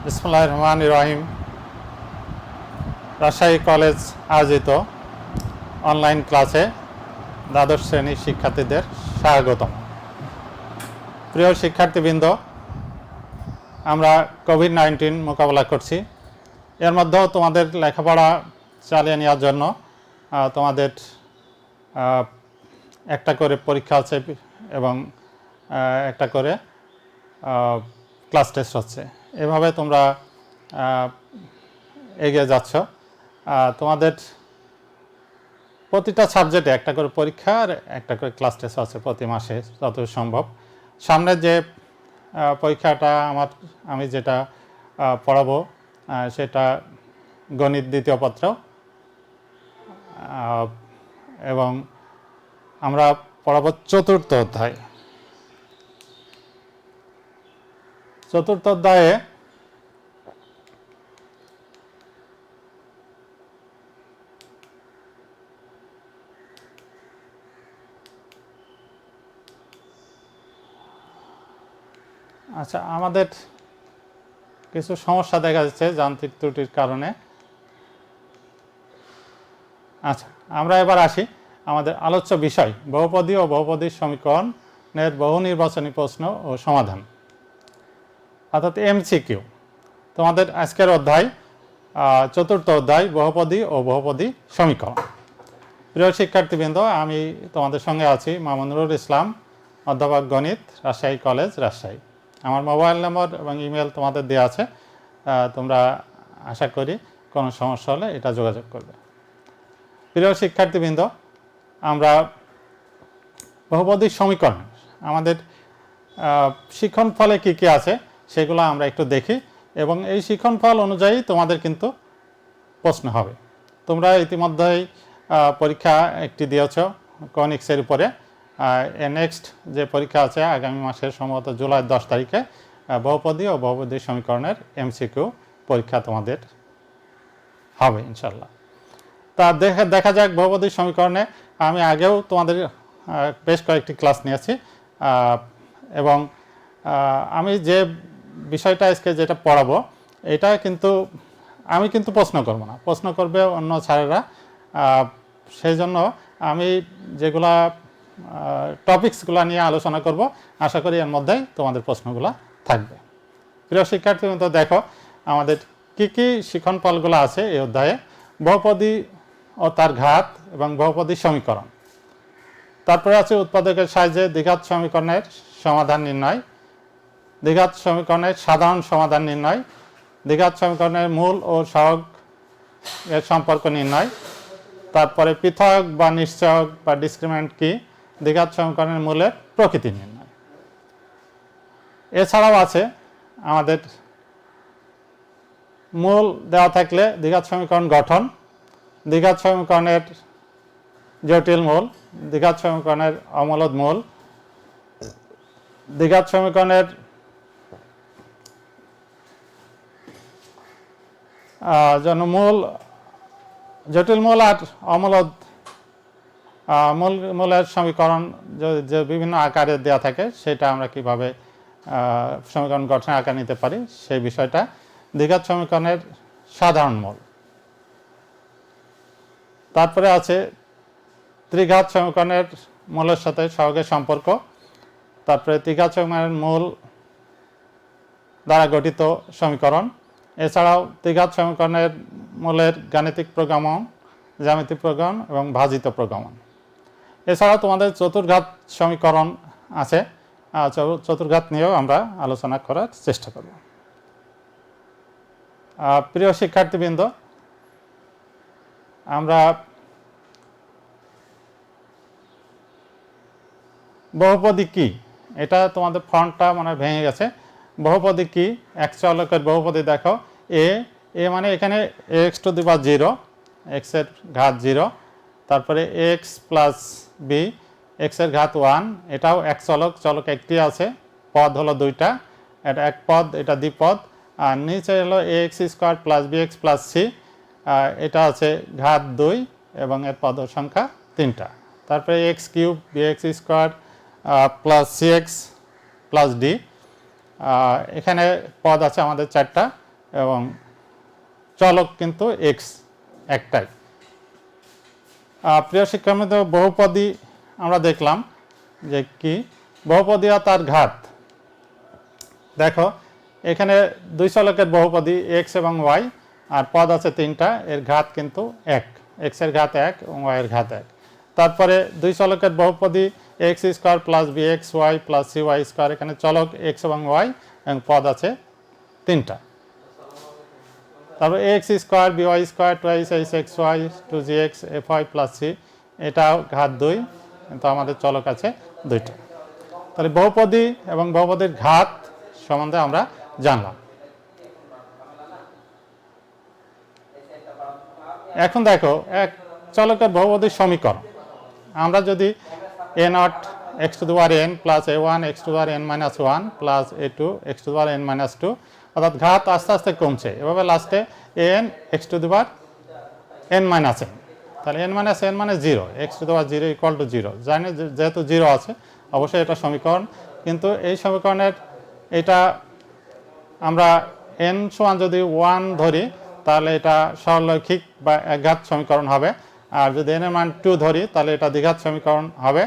বিসমিল্লাহির রহমানির রহিম। রাজশাহী কলেজ আয়োজিত অনলাইন ক্লাসে দ্বাদশ শ্রেণীর শিক্ষার্থীদের স্বাগতম। প্রিয় শিক্ষার্থীবৃন্দ, আমরা কোভিড-19 মোকাবেলা করছি। এর মধ্যেও তোমাদের লেখাপড়া চালিয়ে নেওয়ার জন্য তোমাদের একটা করে পরীক্ষা আছে এবং একটা করে ক্লাস টেস্ট হচ্ছে। এভাবে তোমরা এগিয়ে যাচ্ছ। তোমাদের প্রতিটা সাবজেক্টে একটা করে পরীক্ষা আর একটা করে ক্লাস টেস্ট আছে প্রতি মাসে যতদূর সম্ভব। সামনের যে পরীক্ষাটা আমি যেটা পড়াবো সেটা গণিত দ্বিতীয় পত্র, এবং আমরা পড়াবো চতুর্থ অধ্যায়। চতুর্থ অধ্যায়ে আচ্ছা, আমাদের কিছু সমস্যা দেখা যাচ্ছে যান্ত্রিক ত্রুটির কারণে। আচ্ছা, আমরা এবার আসি আমাদের আলোচ্য বিষয় বহুপদী ও বহুপদী সমীকরণের বহু নির্বাচনী প্রশ্ন ও সমাধান, অর্থাৎ এমসিকিউ। তোমাদের আজকের অধ্যায় চতুর্থ অধ্যায় বহুপদী ও বহুপদী সমীকরণ। প্রিয় শিক্ষার্থীবৃন্দ, আমি তোমাদের সঙ্গে আছি মামুনুরুল ইসলাম, অধ্যাপক গণিত, রাজশাহী কলেজ, রাজশাহী। আমার মোবাইল নম্বর এবং ইমেল তোমাদের দেওয়া আছে, তোমরা আশা করি কোনো সমস্যা হলে এটা যোগাযোগ করবে। প্রিয় শিক্ষার্থীবৃন্দ, আমরা বহুপদী সমীকরণ আমাদের শিক্ষণফলে কী কী আছে সেগুলো আমরা একটু দেখি, এবং এই শিক্ষণফল অনুযায়ী তোমাদের কিন্তু প্রশ্ন হবে। তোমরা ইতিমধ্যেই পরীক্ষা একটি দিয়েছ কনিক্সের উপরে। নেক্সট যে পরীক্ষা আছে আগামী মাসের সম্ভবত জুলাই 10 তারিখে বহুপদী ও বহুপদী সমীকরণের এমসিকিউ পরীক্ষা তোমাদের হবে ইনশাল্লাহ। তা দেখা যাক বহুপদী সমীকরণে। আমি আগেও তোমাদের বেশ কয়েকটি ক্লাস নিয়েছি, এবং আমি যে বিষয়টা আজকে যেটা পড়াবো এটা কিন্তু আমি কিন্তু প্রশ্ন করব না, প্রশ্ন করবে অন্য স্যারেরা। সেই জন্য আমি যেগুলা টপিকসগুলো নিয়ে আলোচনা করব, আশা করি এর মধ্যেই তোমাদের প্রশ্নগুলো থাকবে। প্রিয় শিক্ষার্থীবৃন্দ, দেখো আমাদের কী কী শিক্ষণফলগুলো আছে এই অধ্যায়ে। বহুপদী ও তার ঘাত এবং বহুপদী সমীকরণ। তারপরে আছে উৎপাদকের সাহায্যে দ্বিঘাত সমীকরণের সমাধান নির্ণয়, দ্বিঘাত সমীকরণের সাধারণ সমাধান নির্ণয়, দ্বিঘাত সমীকরণের মূল ও সহগ এর সম্পর্ক নির্ণয়, তারপরে পৃথক বা নিশ্চয়ক বা ডিসক্রিমিন্যান্ট কি, দ্বিঘাত সমীকরণের মূলের প্রকৃতি নির্ণয়। এছাড়াও আছে আমাদের মূল দেওয়া থাকলে দ্বিঘাত সমীকরণ গঠন, দ্বিঘাত সমীকরণের জটিল মূল, দ্বিঘাত সমীকরণের অমূলদ মূল, দ্বিঘাত সমীকরণের জন্য মূল, জটিল মূল আর অমূলদ মূলের সমীকরণ যে বিভিন্ন আকারে দেওয়া থাকে সেটা আমরা কিভাবে সমীকরণ গঠনের আকার নিতে পারি সেই বিষয়টা। দ্বিঘাত সমীকরণের সাধারণ মূল। তারপরে আছে ত্রিঘাত সমীকরণের মূলের সাথে সহগের সম্পর্ক, তারপরে ত্রিঘাত সমীকরণের মূল দ্বারা গঠিত সমীকরণ। এছাড়াও ত্রিঘাত সমীকরণের মূলের গাণিতিক প্রোগ্রামন, জ্যামিতিক প্রোগ্রাম এবং ভাজিত প্রোগ্রামন। এছাড়াও তোমাদের চতুর্ঘাত সমীকরণ আছে, চতুর্ঘাত নিয়েও আমরা আলোচনা করার চেষ্টা করব। প্রিয় শিক্ষার্থীবৃন্দ, আমরা বহুপদী কি, এটা তোমাদের ফন্টটা মানে ভেঙে গেছে। বহুপদী কি, এক চলকের বহুপদী দেখো। এ মানে এখানে এক্স টু দি পাওয়ার 0, এক্সের ঘাত 0, তারপরে এক্স প্লাস বি, এক্সের ঘাত 1, এটাও এক চলক, চলক একটি আছে, পদ হলো দুইটা, এটা এক পদ, এটা দ্বিপদ। আর নিচে হলো A X square plus B x plus C, এটা আছে ঘাত 2 এবং এর পদ সংখ্যা 3টা। তারপরে x cube b x square plus c x plus d, এখানে পদ আছে আমাদের 4টা, এবং চলক কিন্তু এক্স একটাই। প্রিয় শিক্ষার্থী, বহুপদী আমরা দেখলাম যে কি বহুপদী আর তার ঘাত। দেখো এখানে দুই চলকের বহুপদী এক্স এবং ওয়াই, আর পদ আছে তিনটা, এর ঘাত কিন্তু এক, এক্স এর ঘাত এক এবং ওয়াই এর ঘাত এক। তারপরে দুই চলকের বহুপদী x square plus B x y plus c y square, এখানে চলক এক্স এবং ওয়াই এবং পদ আছে তিনটা। তারপর X square B Y square twice H X Y two G X F Y plus C, এটাও ঘাত দুই, কিন্তু আমাদের চলক আছে দুইটা। তাহলে বহুপদী এবং বহুপদীর ঘাত সম্বন্ধে আমরা জানলাম। এখন দেখো এক চলকের বহুপদীর সমীকরণ। আমরা যদি A naught X to the power N plus A one X to the power N minus one plus A two X to the power N minus two, অর্থাৎ ঘাত আস্তে আস্তে কমছে, এভাবে লাস্টে N X to the power N minus N, তাহলে N minus N মানে zero, X to the power zero equal to zero. জানি যেহেতু জিরো আছে অবশ্যই এটা সমীকরণ, কিন্তু এই সমীকরণের এটা আমরা এন সমান যদি ওয়ান ধরি তাহলে এটা সরলরৈখিক বা একঘাত সমীকরণ হবে, আর যদি এন এর মান টু ধরি তাহলে এটা দ্বিঘাত সমীকরণ হবে,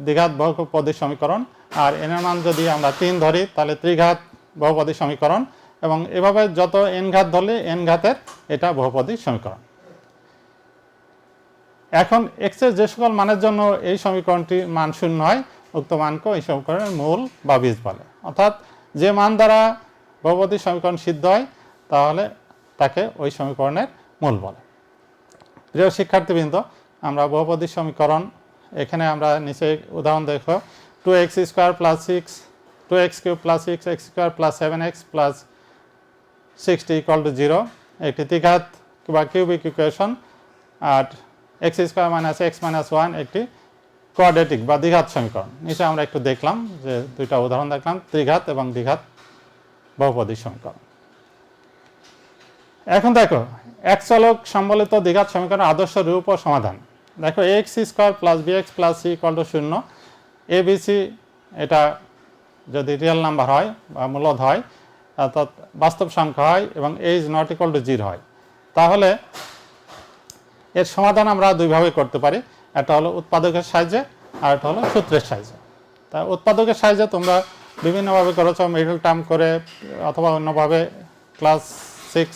দ্বিঘাত বহুপদীর সমীকরণ। আর এন এর মান যদি আমরা তিন ধরি তাহলে ত্রিঘাত বহুপদীর সমীকরণ, এবং এভাবে যত এন ঘাত ধরলে এন ঘাতের এটা বহুপদীর সমীকরণ। এখন এক্স এর যে সকল মানের জন্য এই সমীকরণটির মান শূন্য হয়, উক্ত মানকে এই সমীকরণের মূল বা বীজ বলে। অর্থাৎ যে মান দ্বারা বহুপদীর সমীকরণ সিদ্ধ হয় তাহলে তাকে ওই সমীকরণের মূল বলে। প্রিয় শিক্ষার্থীবৃন্দ, আমরা বহুপদীর সমীকরণ এখানে আমরা নিচে উদাহরণ দেখো, two X square plus six two X cube plus six X square plus seven X plus 60 equal to zero, একটি দ্বিঘাত বা কিউবিক ইকুয়েশন। আর X square minus X minus one একটি কোয়াড্রেটিক বা দ্বিঘাত সমীকরণ। নিচে আমরা একটু দেখলাম যে দুইটা উদাহরণ দেখলাম, ত্রিঘাত এবং দ্বিঘাত বহুপদীর সমীকরণ। এখন দেখো এক চলক সম্বলিত দ্বিঘাত সমীকরণের আদর্শ রূপ ও সমাধান। দেখো x square plus B x plus C equal to শূন্য, এ বি সি এটা যদি রিয়েল নাম্বার হয় বা মূলদ হয়, অর্থাৎ বাস্তব সংখ্যা হয় এবং A is not equal to zero হয়, তাহলে এর সমাধান আমরা দুইভাবে করতে পারি। একটা হলো উৎপাদকের সাহায্যে আর একটা হলো সূত্রের সাহায্যে। তা উৎপাদকের সাহায্যে তোমরা বিভিন্নভাবে করেছ, মিডল টার্ম করে অথবা অন্যভাবে ক্লাস 6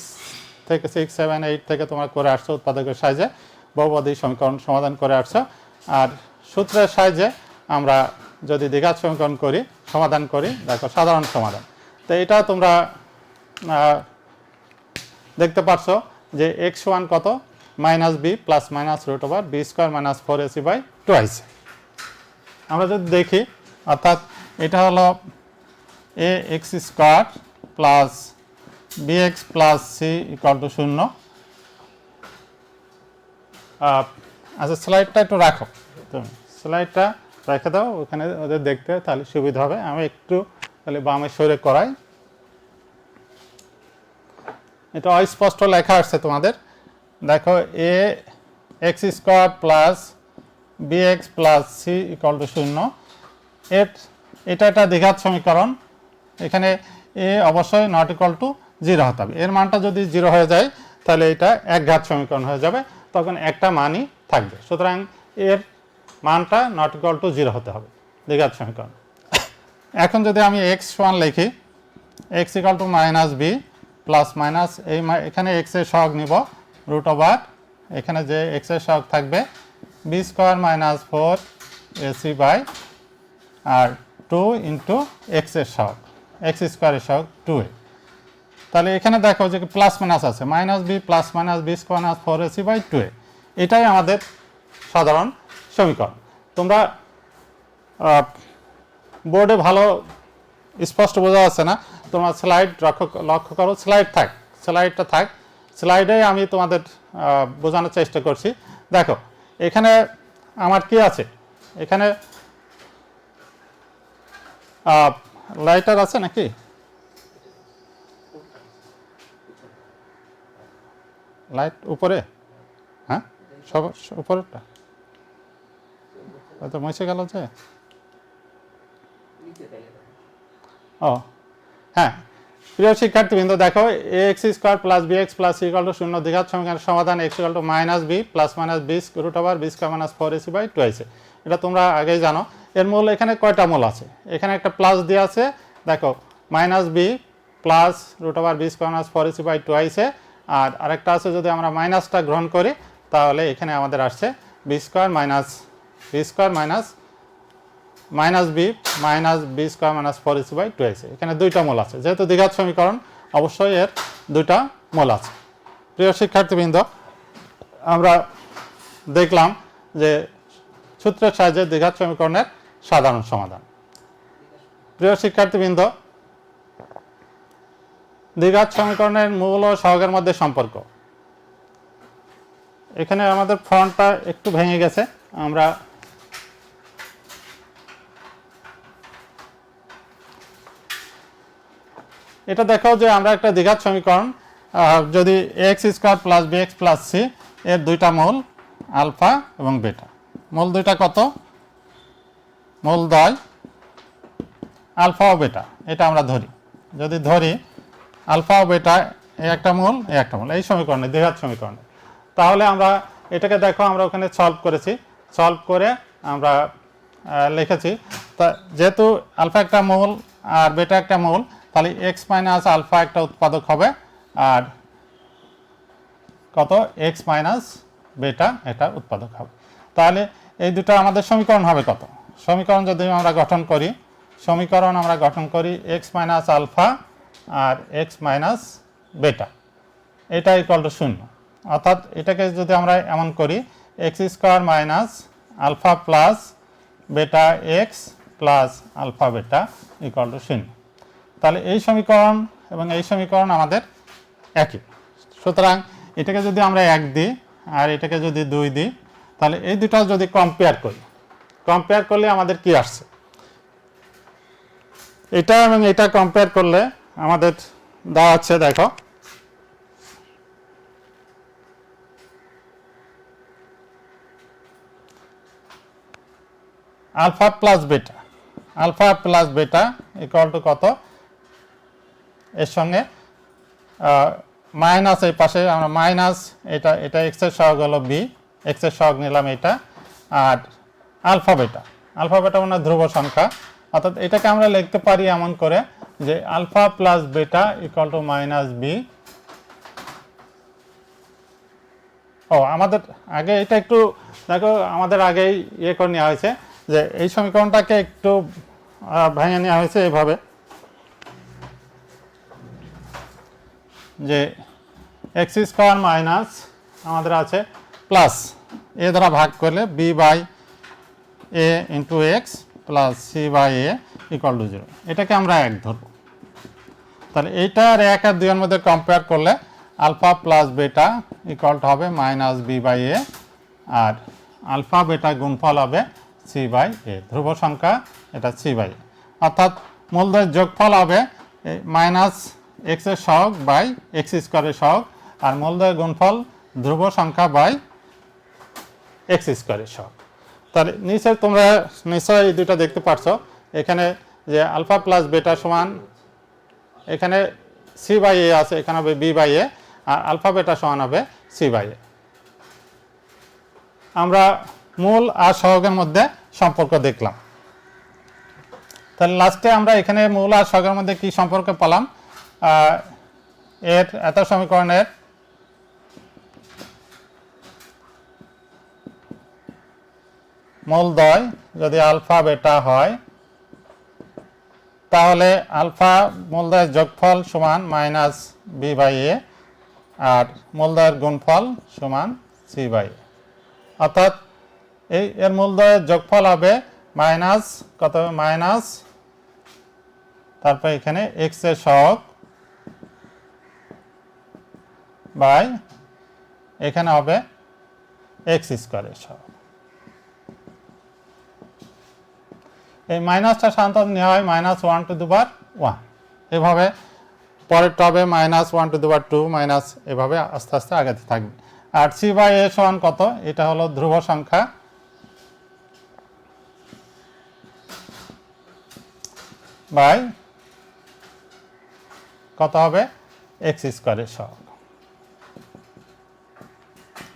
থেকে 6, 7, 8 থেকে তোমরা করে আসছো, উৎপাদকের সাহায্যে বহুপদী সমীকরণ সমাধান করে আসছো। আর সূত্রের সাহায্যে আমরা যদি দ্বিঘাত সমীকরণ করি, সমাধান করি, দেখো সাধারণ সমাধান। তো এটা তোমরা দেখতে পাচ্ছো যে এক্স ওয়ান কত, minus B plus minus root over B square minus 4ac by twice. আমরা যদি দেখি, অর্থাৎ এটা হলো A X square plus B x plus C equal to শূন্য। আচ্ছা স্লাইডটা একটু রাখো, তুমি স্লাইডটা রেখে দাও, ওখানে ওদের দেখতে তাহলে সুবিধা হবে। আমি একটু তাহলে বামে সরে করাই, এটা অস্পষ্ট লেখা আসছে তোমাদের। দেখো A X square plus B x plus C equal to শূন্য, এটা একটা দ্বিঘাত সমীকরণ। এখানে এ অবশ্যই নট ইকুয়াল টু জিরো হতে হবে, এর মানটা যদি জিরো হয়ে যায় তাহলে এটা একঘাত সমীকরণ হয়ে যাবে, তখন একটা মানই থাকবে। সুতরাং এর মানটা নট ইকুয়াল টু জিরো হতে হবে, দ্বিঘাত সমীকরণ। এখন যদি আমি এক্স ওয়ান লিখি, x equal to minus B plus minus এখানে এক্স এর সহগ নিব রুট ওভার, এখানে যে এক্স এর সহগ থাকবে b square minus 4ac by আর 2 ইন্টু এক্স এর সহগ, এক্স স্কোয়ারের সহগ 2a। তাহলে এখানে দেখো যে প্লাস মাইনাস আছে, minus B plus minus b square minus 4ac by 2a, এটাই আমাদের সাধারণ সমীকরণ। তোমরা বোর্ডে ভালো স্পষ্ট বোঝা যাচ্ছে না, তোমরা স্লাইড লক্ষ্য করো, স্লাইডটা থাক, স্লাইডে আমি তোমাদের বোঝানোর চেষ্টা করছি। দেখো এখানে আমার কি আছে, এখানে লাইটার আছে নাকি, লাইট উপরে, হ্যাঁ সব উপরেরটা তো মুছে গেল যে, ও হ্যাঁ প্রিয় শিক্ষার্থীবৃন্দ দেখো ax square plus bx plus c equal to 0 দ্বিঘাত সমীকরণের সমাধান x equal to minus b plus minus b root over b square minus 4ac by 2ac। এটা তোমরা আগেই জানো। এর মূল এখানে কয়টা মূল আছে? এখানে একটা প্লাস দিয়ে আছে, দেখো minus b plus root over b square minus 4ac by 2ac। আর আরেকটা আছে, যদি আমরা মাইনাসটা গ্রহণ করি তাহলে এখানে আমাদের আসছে b square minus minus b square minus 4ac by 2ac। এখানে দুইটা মূল আছে, যেহেতু দ্বিঘাত সমীকরণ অবশ্যই এর দুইটা মূল আছে। প্রিয় শিক্ষার্থীবৃন্দ, আমরা দেখলাম যে সূত্রের সাহায্যে দ্বিঘাত সমীকরণের সাধারণ সমাধান। প্রিয় শিক্ষার্থীবৃন্দ, দ্বিঘাত সমীকরণের মূল ও সহগের মধ্যে সম্পর্ক। এখানে আমাদের ফন্টটা একটু ভেঙে গেছে, আমরা এটা দেখাও যে আমরা একটা দ্বিঘাত সমীকরণ, যদি x square plus bx plus c এর দুইটা মূল আলফা এবং বেটা। মূল দুইটা কত? মূল দ্বয় আলফা ও বেটা, এটা আমরা ধরি। যদি ধরি আলফা ও বেটা এই একটা মূল এই সমীকরণে, দ্বিঘাত সমীকরণে, তাহলে আমরা এটাকে দেখো আমরা ওখানে সলভ করেছি। সলভ করে আমরা লিখেছি, তা যেহেতু আলফা একটা মূল আর বেটা একটা মূল, তাহলে এক্স মাইনাস আলফা একটা উৎপাদক হবে, আর কত এক্স মাইনাস বেটা এটা উৎপাদক হবে। তাহলে এই দুটো আমাদের সমীকরণ হবে কত? সমীকরণ যদি আমরা গঠন করি এক্স মাইনাস আলফা আর এক্স মাইনাস বেটা, এটা ইকুয়াল টু 0। অর্থাৎ এটাকে যদি আমরা এমন করি x square minus alpha plus beta x plus alpha beta equal to 0। তাহলে এই সমীকরণ এবং এই সমীকরণ আমাদের একই। সুতরাং এটাকে যদি আমরা 1 দিই আর এটাকে যদি 2 দিই, তাহলে এই দুটো যদি কম্পেয়ার করলে আমাদের কি আসছে? এটা এবং এটা কম্পেয়ার করলে আমাদের দেওয়া আছে, দেখো alpha plus beta equal to কত? এর সঙ্গে মাইনাস, এই পাশে আমরা মাইনাস, এটা এক্স এর সহগ হলো বি, এক্স এর সহগ নিলাম এটা, আর আলফা বেটা মানে ধ্রুব সংখ্যা। অর্থাৎ এটাকে আমরা লিখতে পারি এমন করে যে alpha plus beta equal to minus b. আমাদের আগে এটা একটু দেখো, আমাদের আগেই করে নেওয়া হয়েছে যে এই সমীকরণটাকে একটু ভেঙে নেওয়া হয়েছে এইভাবে, যে এক্স স্কয়ার মাইনাস আমাদের আছে প্লাস এ দ্বারা ভাগ করলে b by a into x plus C by a equal to 0। এটাকে আমরা 1 ধরব। তাহলে এইটা আর 1 আর 2 এর মধ্যে কম্পেয়ার করলে alpha plus beta equal to হবে মাইনাস বি বাই এ, আর আলফা বেটা গুণফল হবে সি বাই এ, ধ্রুব সংখ্যা এটা সি বাই এ। অর্থাৎ মূলদের যোগফল হবে মাইনাস এক্স এর সহগ বাই এক্স স্কয়ারের সহগ, আর মূলদের গুণফল ধ্রুব সংখ্যা বাই এক্স স্কয়ারের সহগ। তাহলে নিচে তোমরা নিশ্চয়ই এই দুটো দেখতে পাচ্ছো, এখানে যে আলফা প্লাস বেটা সমান, এখানে সি বাই এ আছে, এখানে হবে বি বাই এ, আর আলফা বেটা সমান হবে সি বাই এ। আমরা মূল আর সহগের মধ্যে সম্পর্ক দেখলাম। তাহলে লাস্টে আমরা এখানে মূল আর সহগের মধ্যে কি সম্পর্ক পেলাম? এত সমীকরণের মূলদ্বয় যদি আলফা বেটা হয়, তাহলে আলফা মূলদ্বয়ের যোগফল সমান মাইনাস বি বাই এ, আর মূলদ্বয়ের গুণফল সমান সি বাই এ। অর্থাৎ এর মূলদ্বয়ের যোগফল হবে মাইনাস কত? মাইনাস, তারপর এখানে এক্স এর সহগ বাই এখানে হবে এক্স স্কয়ারের সহগ। এই মাইনাসটা সাধারণত নেওয়া হয় -1 টু দি পাওয়ার 1, এভাবে পরেরটা হবে -1 টু দি পাওয়ার 2 মাইনাস, এভাবে আস্তে আস্তে আগাতে থাকবে। আর সি বাই এ সমান কত? এটা হলো ধ্রুব সংখ্যা বাই কত হবে এক্স স্কোয়ারের সহগ।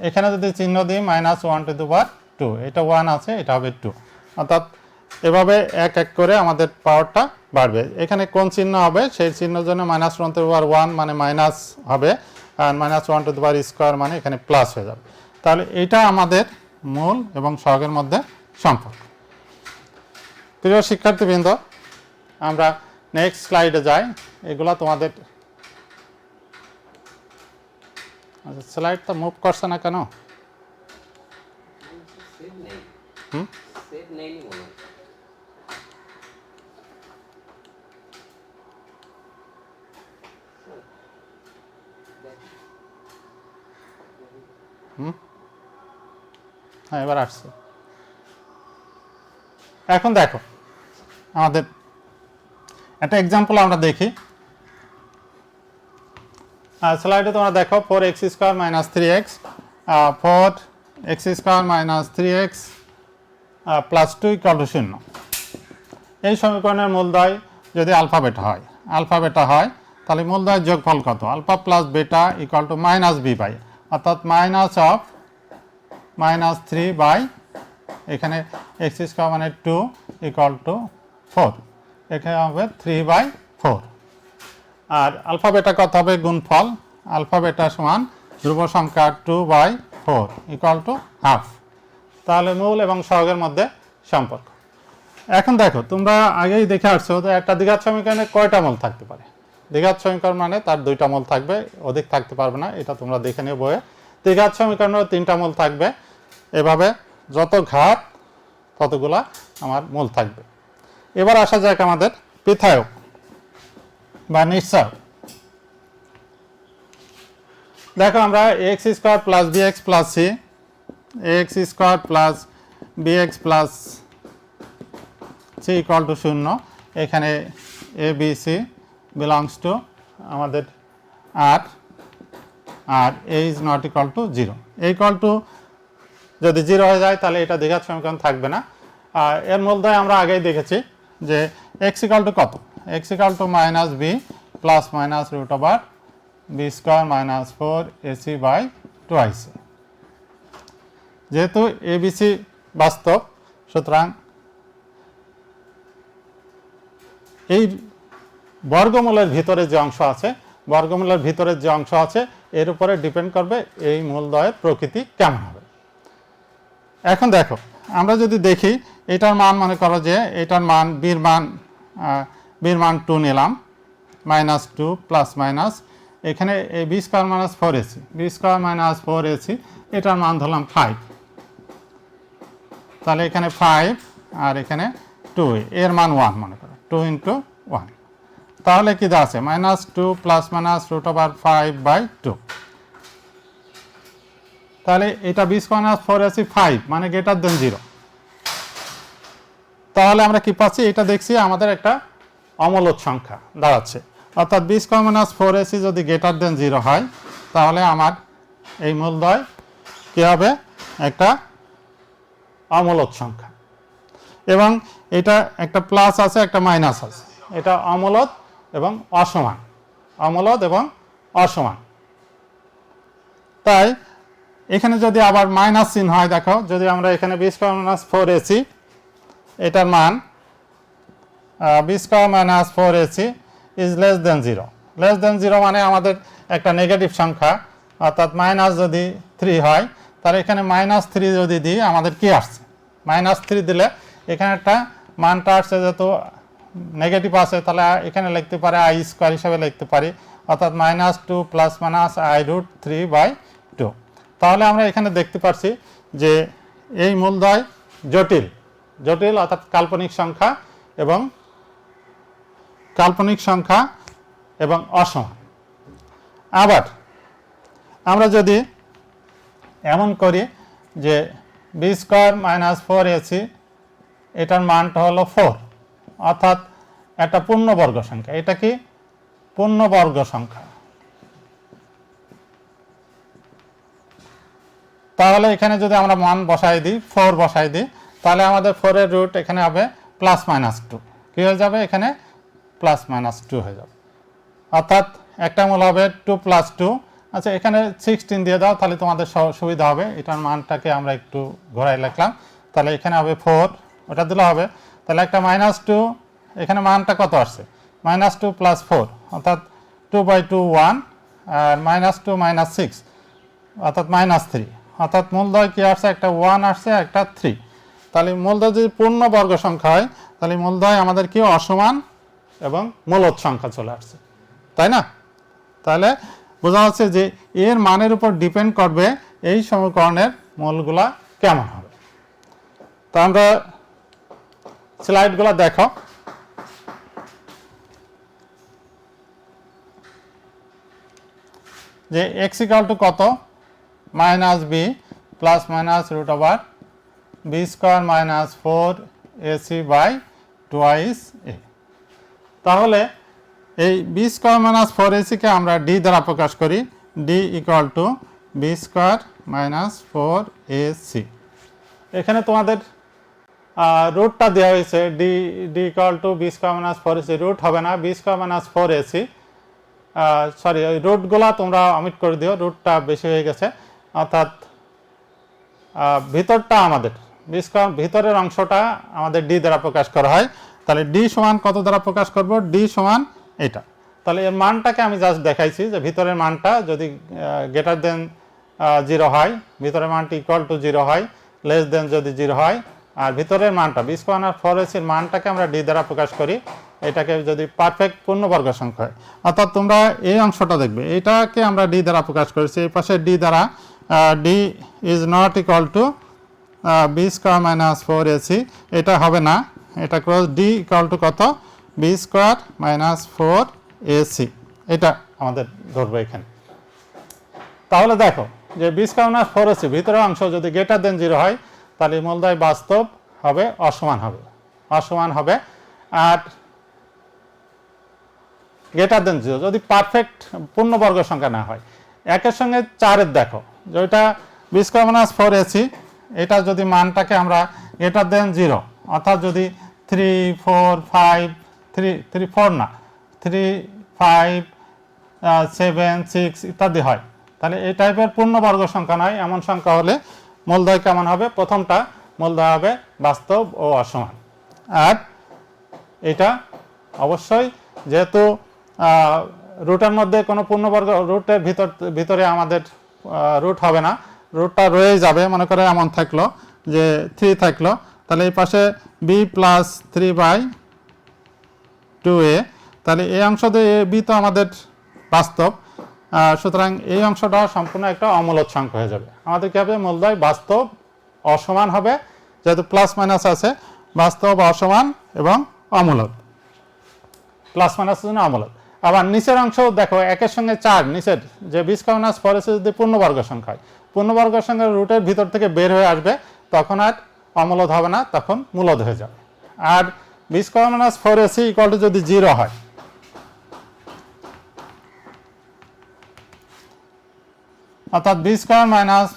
এখানে যদি চিহ্ন দিই -1^2, এটা 1 আছে, এটা হবে 2, অর্থাৎ এভাবে এক এক করে আমাদের পাওয়ারটা বাড়বে। এখানে কোন চিহ্ন হবে সেই চিহ্নের জন্য -1^1 মানে মাইনাস হবে, আর -1^2 মানে এখানে প্লাস হয়ে যাবে। তাহলে এটা আমাদের মূল এবং সহগের মধ্যে সম্পর্ক। প্রিয় শিক্ষার্থীবৃন্দ, আমরা নেক্সট স্লাইডে যাই। এগুলা তোমাদের স্লাইডটা মুভ করছে না কেন? হ্যাঁ, এবার আসছে। এখন দেখো আমাদের একটা এক্সাম্পল আমরা দেখি। স্লাইডে তোমরা দেখো 4x² - 3x 4x² - 3x + 2 = 0। এই সমীকরণের মূলদ্বয় যদি আলফা বেটা হয় তাহলে মূলদ্বয়ের যোগফল কত? আলফা প্লাস বেটা = -b/, অর্থাৎ -3 এখানে x² মানে 2 = 4, এখানে হবে 3/4। আর আলফা বেটা কত হবে? গুণফল আলফা বেটা সমান ধ্রুব সংখ্যা 2/4 = হাফ। তাহলে মূল এবং সহগের মধ্যে সম্পর্ক। এখন দেখো, তোমরা আগেই দেখে আসছো তো একটা দ্বিঘাত সমীকরণে কয়টা মূল থাকতে পারে। দ্বিঘাত সমীকরণ মানে তার 2টা মূল থাকবে, অধিক থাকতে পারবে না, এটা তোমরা দেখে নিও বইয়ে। দ্বিঘাত সমীকরণের 3টা মূল থাকবে। এভাবে যত ঘাত ততগুলা আমার মূল থাকবে। এবার আসা যাক আমাদের পৃথায়ক বা নিশ্চয়ক। দেখো আমরা ax² + bx + c, ax² + bx + c = 0, এখানে a b c belongs to আমাদের r, R a is not equal to 0। যদি 0 হয়ে যায় তাহলে এটা দ্বিঘাত সমীকরণ থাকবে না। আর এর মধ্যে আমরা আগেই দেখেছি যে x = কত? x = -b ± √b² - 4ac/2ic। যেহেতু abc বাস্তব, সুতরাং এই বর্গমূলের ভিতরে যে অংশ আছে এর উপরে ডিপেন্ড করবে এই মূলদ্বয়ের প্রকৃতি কেমন হবে। এখন দেখো, আমরা যদি দেখি এটার মান, মনে করো যে এটার মান বির মান 2 নিলাম, -2 ± এখানে এই b² - 4ac, b² - 4ac এটার মান ধরলাম 5, তাহলে এখানে 5 আর এখানে 2, এর মান 1 মনে করো, 2 × 1, তাহলে কি আছে -2 ± √5/2। তাহলে এটা b² - 4ac 5 মানে > 0। তাহলে আমরা কি পাচ্ছি? এটা দেখছি আমাদের একটা অমূলদ সংখ্যা দাঁড়াচ্ছে, অর্থাৎ b² - 4ac যদি > 0 হয় তাহলে আমার এই মূলদ্বয় কি হবে? একটা অমূলদ সংখ্যা। এবং এটা একটা প্লাস আছে, একটা মাইনাস আছে, এটা অমূলদ এবং অসমান। তাই এখানে যদি আবার মাইনাস চিহ্ন হয়, দেখো যদি আমরা এখানে b² - 4ac এটার মান b² - 4ac is less than 0 মানে আমাদের একটা নেগেটিভ সংখ্যা, অর্থাৎ মাইনাস যদি 3 হয় তাহলে এখানে -3 যদি দিই আমাদের কি আসছে? -3 দিলে এখানে একটা মানটা আসছে, যেহেতু নেগেটিভ আছে তাহলে এখানে লিখতে পারে i² হিসাবে লিখতে পারি, অর্থাৎ -2 ± i√3/2। তাহলে আমরা এখানে দেখতে পাচ্ছি যে এই মূলদ্বয় জটিল অর্থাৎ কাল্পনিক সংখ্যা এবং অসমান। আবার আমরা যদি এমন করি যে b² - 4ac এটার মানটা হলো 4, অর্থাৎ একটা পূর্ণবর্গ সংখ্যা। এটা কি পূর্ণবর্গ সংখ্যা? তাহলে এখানে যদি আমরা মান বসাই দিই, 4 বসাই দিই, তাহলে আমাদের 4 এর রুট এখানে হবে +-2, কি হয়ে যাবে? এখানে +-2 হয়ে যাবে, অর্থাৎ একটা মূল হবে 2 + 2। আচ্ছা, এখানে 16 দিয়ে দাও, তাহলে তোমাদের সুবিধা হবে। এটার মানটাকে আমরা একটু ঘোরাই লিখলাম, তাহলে এখানে হবে 4, ওটা দিলে হবে। তাহলে একটা -2, এখানে মানটা কত আসছে, -2 + 4, অর্থাৎ 2/2 1, আর -2 -6, অর্থাৎ -3, অর্থাৎ মূলদ্বয় কি আসছে, একটা 1 আসছে, একটা 3। তাহলে মূলদ্বয় যদি পূর্ণ বর্গ সংখ্যা হয়, তাহলে মূলদ্বয় আমাদের কি অসমান এবং মূলদ সংখ্যা চলে আসছে, তাই না? তাহলে বোঝা যাচ্ছে যে এর মানের উপর ডিপেন্ড করবে এই সমীকরণের মূলগুলা কেমন হবে। তো আমরা স্লাইডগুলো দেখো। যে x = কত, -b ± √b² - 4ac/2a। তাহলে এই b² - 4ac কে আমরা d দ্বারা প্রকাশ করি, d = b² - 4ac। এখানে তোমাদের রুটটা দেওয়া হয়েছে, d = b² - 4ac, রুট হবে না, b² - 4ac, সরি, ওই রুটগুলা তোমরা অমিট করে দিও, রুটটা বেশি হয়ে গেছে। অর্থাৎ ভিতরটা আমাদের ভিতরের অংশটা আমাদের d দ্বারা প্রকাশ করা হয়। তাহলে d সমান কত দ্বারা প্রকাশ করব, d সমান এটা। তাহলে এর মানটাকে আমি জাস্ট দেখাইছি যে ভিতরের মানটা যদি গ্রেটার দেন 0 হয়, ভিতরের মানটি = 0 হয়, লেস দেন যদি 0 হয়, আর ভিতরের মানটা b² - 4ac এর মানটাকে আমরা d দ্বারা প্রকাশ করি, এটাকে যদি পারফেক্ট পূর্ণবর্গ সংখ্যা হয়। অর্থাৎ তোমরা এই অংশটা দেখবে, এটাকে আমরা d দ্বারা প্রকাশ করেছি, এই পাশে d দ্বারা, d is not equal to b² - 4ac, এটা হবে না, এটা ক্রস d = কত, b² - 4ac, এটা আমাদের ধরবো এখানে। তাহলে দেখো যে b² - 4ac ভিতরের অংশ যদি গ্রেটার দেন 0 হয়, তাহলে মূলদ্বয় বাস্তব হবে, অসমান হবে। আর গ্রেটার দেন 0 যদি পারফেক্ট পূর্ণবর্গ সংখ্যা না হয়। একের সঙ্গে 4-এর দেখো, যেটা b² - 4ac, এটা যদি মানটাকে আমরা গ্রেটার দেন 0, অর্থাৎ যদি 3 4 5 3 4 না 3 5 7 6 ইত্যাদি হয়, তাহলে এই টাইপের পূর্ণবর্গ সংখ্যা নয়, এমন সংখ্যা হলে মূলদ্বয় কেমন হবে, প্রথমটা মূলদ্বয় হবে বাস্তব ও অসমান। আর এটা অবশ্যই যেহেতু রুটের মধ্যে কোনো পূর্ণবর্গ, রুটের ভিতরে আমাদের রুট হবে না, রুটটা রয়ে যাবে। মনে করে এমন থাকলো যে 3 থাকলো, তাহলে এই পাশে b + 3/2a, তাহলে এই অংশ দিয়ে b তো আমাদের বাস্তব, সুতরাং এই অংশটা সম্পূর্ণ একটা অমূলদ সংখ্যা হয়ে যাবে। আমাদের কি হবে, মূলদ্বয় বাস্তব অসমান হবে, যেহেতু প্লাস মাইনাস আছে, বাস্তব অসমান এবং অমূলদ, প্লাস মাইনাসের জন্য অমূলদ। আবার নিচের অংশ দেখো, একের সঙ্গে 4, নিচের যে b² - 4ac যদি পূর্ণবর্গ সংখ্যা হয়, পূর্ণবর্গ সংখ্যার রুটের ভিতর থেকে বের হয়ে আসবে, তখন আর অমূলদ হবে না, তখন মূলদ হয়ে যাবে। আর b² - 4ac = যদি 0 হয়, অর্থাৎ b² -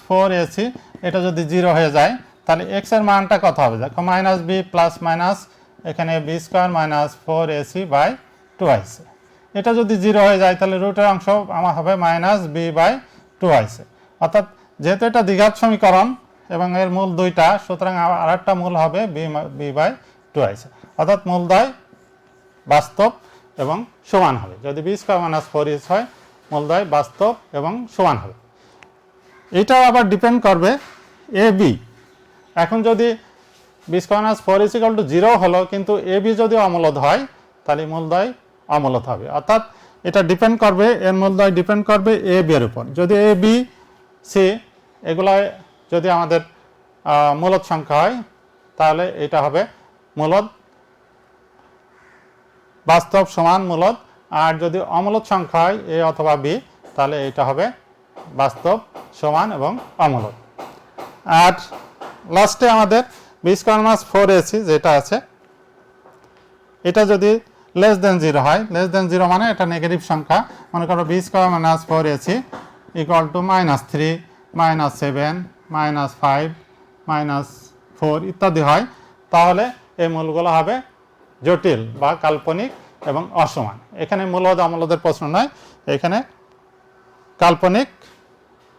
4ac এটা যদি 0 হয়ে যায়, তাহলে x এর মানটা কত হবে, দেখো -b ± এখানে b² - 4ac/2ac, এটা যদি 0 হয়ে যায়, তাহলে রুটের অংশ আমার হবে -b/2ac। অর্থাৎ যেহেতু এটা দ্বিঘাত সমীকরণ এবং এর মূল দুইটা, সুতরাং আরেকটা মূল হবে b/2ac, অর্থাৎ মূলদ্বয় বাস্তব এবং সমান হবে। যদি b² - 4ac হয়, মূলদ্বয় বাস্তব এবং সমান হবে। এটাও আবার ডিপেন্ড করবে ab। এখন যদি b² - 4ac = 0 হলো, কিন্তু ab যদি অমূলদ হয়, তাহলে মূলদ্বয় অমূলদ হবে। অর্থাৎ এটা ডিপেন্ড করবে, এর মূলদ্বয় ডিপেন্ড করবে ab এর উপর। যদি a b c এগুলো যদি আমাদের মূলদ সংখ্যা হয়, তাহলে এটা হবে মূলদ, বাস্তব সমান মূলদ। আর যদি অমূলদ সংখ্যা হয় a অথবা b, তাহলে এটা হবে বাস্তব সমান এবং অমূলদ। আর লাস্টে আমাদের b² - 4ac যেটা আছে, এটা যদি লেস দেন 0 হয়, লেস দেন 0 মানে এটা নেগেটিভ সংখ্যা। মনে করো b² - 4ac = -3 -7 -5 -4 ইত্যাদি হয়, তাহলে এই মূলগুলো হবে জটিল বা কাল্পনিক, এবং অসমান। এখানে মূলদ অমূলদের প্রশ্ন নয়, এখানে কাল্পনিক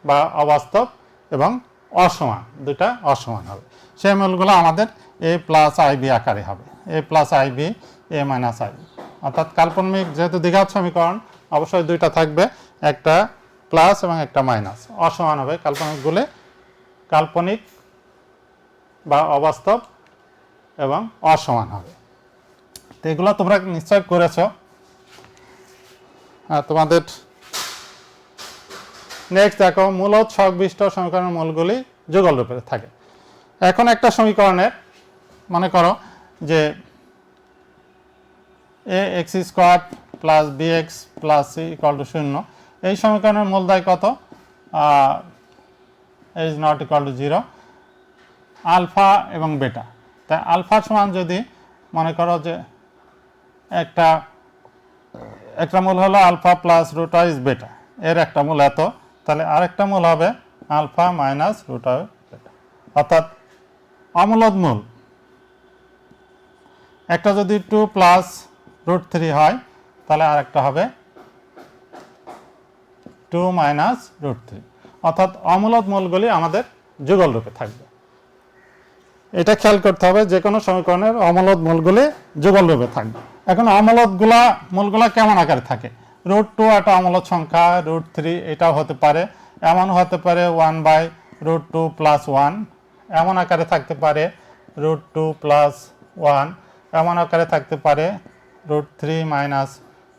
বা অবাস্তব এবং অসমান, দুটা অসমান হবে। সেই মূলগুলো আমাদের a প্লাস আইবি আকারে হবে, a প্লাস আইবি a মাইনাস আইবি। অর্থাৎ কাল্পনিক যেহেতু দ্বিঘাত সমীকরণ অবশ্যই দুইটা থাকবে, একটা প্লাস এবং একটা মাইনাস। অসমান হবে কাল্পনিকগুলি কাল্পনিক বা অবাস্তব এবং অসমান হবে। তো এগুলো তোমরা নিশ্চয় করেছ। তোমাদের নেক্সট দেখো, মূলদ সংবিষ্ট সমীকরণের মূলগুলি যুগল রূপে থাকে। এখন একটা সমীকরণের মনে করো যে A X square plus B x plus C equal to 0, এই সমীকরণের মূলদায় কত? Is not equal to 0, alpha এবং বেটা। তাই আলফা সমান যদি মনে করো যে একটা মূল হলো alpha plus root y is beta, এর একটা মূল এত, তাহলে আরেকটা মূল হবে আলফা মাইনাস রুট ওয়াই বেটা। অর্থাৎ অমূলদ মূল একটা যদি 2 প্লাস রুট 3 হয়, তাহলে আরেকটা হবে 2 মাইনাস রুট 3। অর্থাৎ অমূলদ মূলগুলি আমাদের যুগল রূপে থাকবে। এটা খেয়াল করতে হবে, যে কোনো সমীকরণের অমূলদ মূলগুলি যুগল রূপে থাকবে। এখন অমূলদগুলা মূলগুলা কেমন আকারে থাকে? রুট 2 একটা অমূলদ সংখ্যা, রুট 3 এটাও হতে পারে, এমন হতে পারে 1/√2 প্লাস 1, এমন আকারে থাকতে পারে রুট 2 প্লাস 1, এমন আকারে থাকতে পারে রুট 3 মাইনাস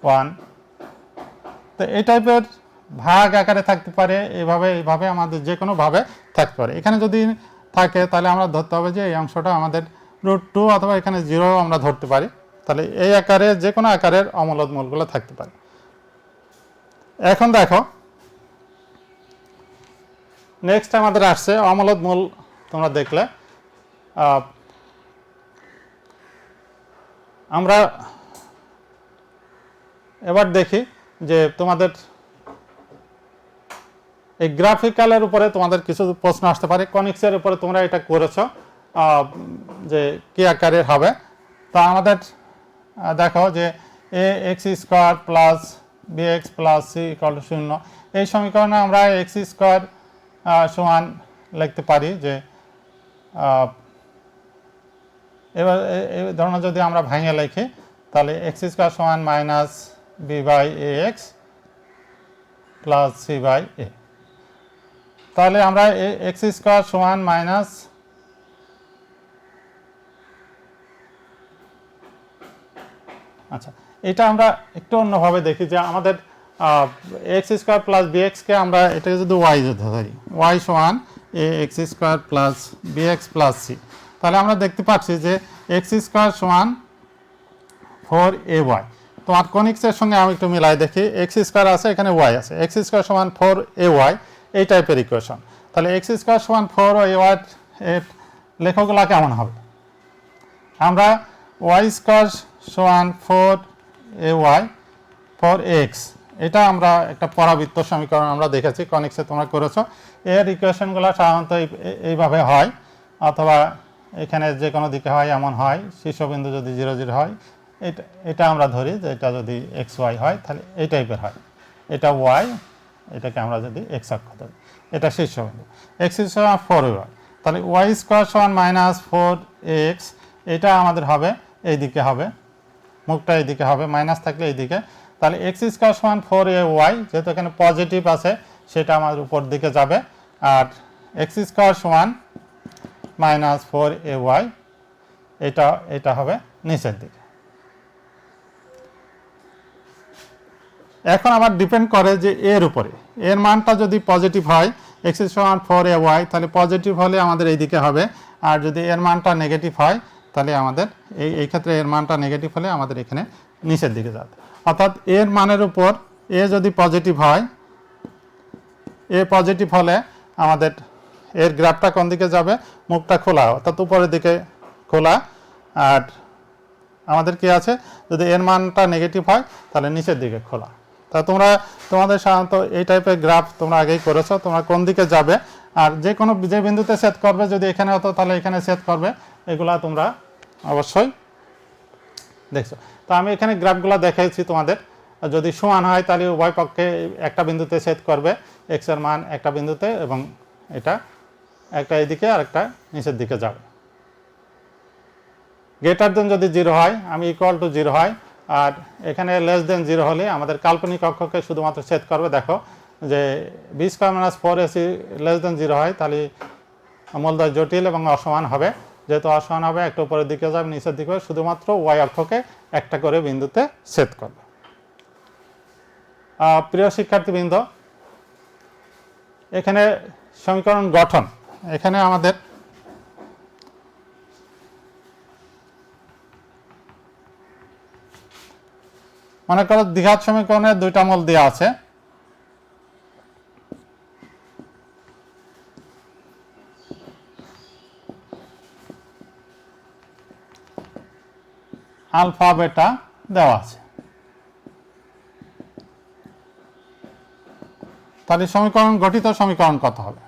1। তো এই টাইপের ভাগ আকারে থাকতে পারে, এইভাবে আমাদের যে কোনোভাবে থাকতে পারে। এখানে যদি থাকে তাহলে আমরা ধরতে হবে যে এই অংশটা আমাদের রুট 2 অথবা এখানে 0 আমরা ধরতে পারি। তাহলে এই আকারে যে কোনো আকারের অমূলদ মূলগুলো থাকতে পারে। এখন দেখো নেক্সট আমাদের আসছে অমূলদ মূল। তোমরা দেখলে আমরা এবার দেখি যে তোমাদের এই গ্রাফিক্যালের উপরে তোমাদের কিছু প্রশ্ন আসতে পারে। কনিক্সের উপরে তোমরা এটা করেছো যে কি আকারের হবে। তা আমাদের দেখো যে A X square plus B x plus C equal to 0, এই সমীকরণে আমরা এক্স স্কোয়ার সমান লিখতে পারি যে এবার এই ধরনের যদি আমরা ভাঙে লিখি তাহলে এক্স স্কোয়ার সমান minus B by A X plus C by A. তাহলে আমরা এক্স স্কোয়ার সমান মাইনাস আচ্ছা, এটা আমরা একটু অন্যভাবে দেখি যে আমাদের এক্স স্কোয়ার প্লাস বি এক্সকে আমরা এটাকে যদি ওয়াই ধরি, ওয়াই সমান A X square plus B x plus C, তাহলে আমরা দেখতে পাচ্ছি যে এক্স স্কোয়ার সমান 4ay। তোমার কনিক্সের সঙ্গে আমি একটু মিলাই দেখি, এক্স স্কোয়ার আছে এখানে ওয়াই আছে, এক্স স্কোয়ার সমান 4ay এই টাইপের ইকুয়েশন। তাহলে এক্স স্কোয়ার সমান 4ay এর লেখকগুলা কেমন হবে? আমরা ওয়াই স্কোয়ার সমান 4ay 4x, এটা আমরা একটা পরাবৃত্ত সমীকরণ আমরা দেখেছি, কনিক্সে তোমরা করেছো। এর ইকুয়েশনগুলো সাধারণত এইভাবে হয়, অথবা এখানে যে কোনো দিকে হয় এমন হয়, শীর্ষবিন্দু যদি 0 0 হয়, এটা আমরা ধরি যে এটা যদি এক্স ওয়াই হয় তাহলে এই টাইপের হয়, এটা ওয়াই, এটাকে আমরা যদি এক্স অক্ষ ধরি, এটা শীর্ষবিন্দু। এক্স সমান 4ay, তাহলে ওয়াই স্কোয়ার সমান মাইনাস 4x, এটা আমাদের হবে এইদিকে হবে, মুখটা এইদিকে হবে, মাইনাস থাকলে এইদিকে। তাহলে এক্স স্কোয়ার সমান 4ay, যেহেতু এখানে পজিটিভ আছে সেটা আমাদের উপর দিকে যাবে, আর এক্স স্কোয়ার সমান মাইনাস 4ay এটা হবে নিচের দিকে। এখন আবার ডিপেন্ড করে যে এর উপরে, এর মানটা যদি পজিটিভ হয় এক্স সমান 4ay, তাহলে পজিটিভ হলে আমাদের এইদিকে হবে, আর যদি এর মানটা নেগেটিভ হয় তাহলে আমাদের এই ক্ষেত্রে এর মানটা নেগেটিভ হলে আমাদের এখানে নিচের দিকে যাবে। অর্থাৎ এর মানের উপর এ যদি পজিটিভ হয়, এ পজিটিভ হলে আমাদের এর গ্রাফটা কোন দিকে যাবে? মুখটা খোলা, অর্থাৎ উপরের দিকে খোলা। আর আমাদের কি আছে, যদি এর মানটা নেগেটিভ হয় তাহলে নিচের দিকে খোলা। তা তোমাদের সাধারণত এই টাইপের গ্রাফ তোমরা আগেই করেছো, তোমরা কোন দিকে যাবে আর যে বিন্দুতে সেট করবে, যদি এখানে হতো তাহলে এখানে সেট করবে, এগুলা তোমরা অবশ্যই দেখছো। তো আমি এখানে গ্রাফগুলো দেখাইছি তোমাদের, যদি সমান হয় তাহলে উভয় পক্ষে একটা বিন্দুতে ছেদ করবে, এক্স এর মান একটা বিন্দুতে, এবং এটা একটা এদিকে আর একটা নিচের দিকে যাবে। গ্রেটার দেন যদি 0 হয়, আমি ইকুয়াল টু 0 হয়, আর এখানে লেস দেন 0 হলে আমাদের কাল্পনিক অক্ষকে শুধুমাত্র ছেদ করবে। দেখো যে b square minus 4ac less than 0 হয়, তাহলে মূলদ্বয় জটিল এবং অসমান হবে। যেহেতু অসমান হবে, একটা উপরের দিকে যাবে, নিচের দিকে শুধুমাত্র ওয়াই অক্ষকে একটা করে বিন্দুতে ছেদ করবে। প্রিয় শিক্ষার্থীবৃন্দ, এখানে সমীকরণ গঠন, এখানে আমাদের মনে করো দ্বিঘাত সমীকরণের দুইটা মূল দেওয়া আছে। আলফা বেটা দেওয়া আছে, তাহলে সমীকরণ গঠিত সমীকরণ কত হবে?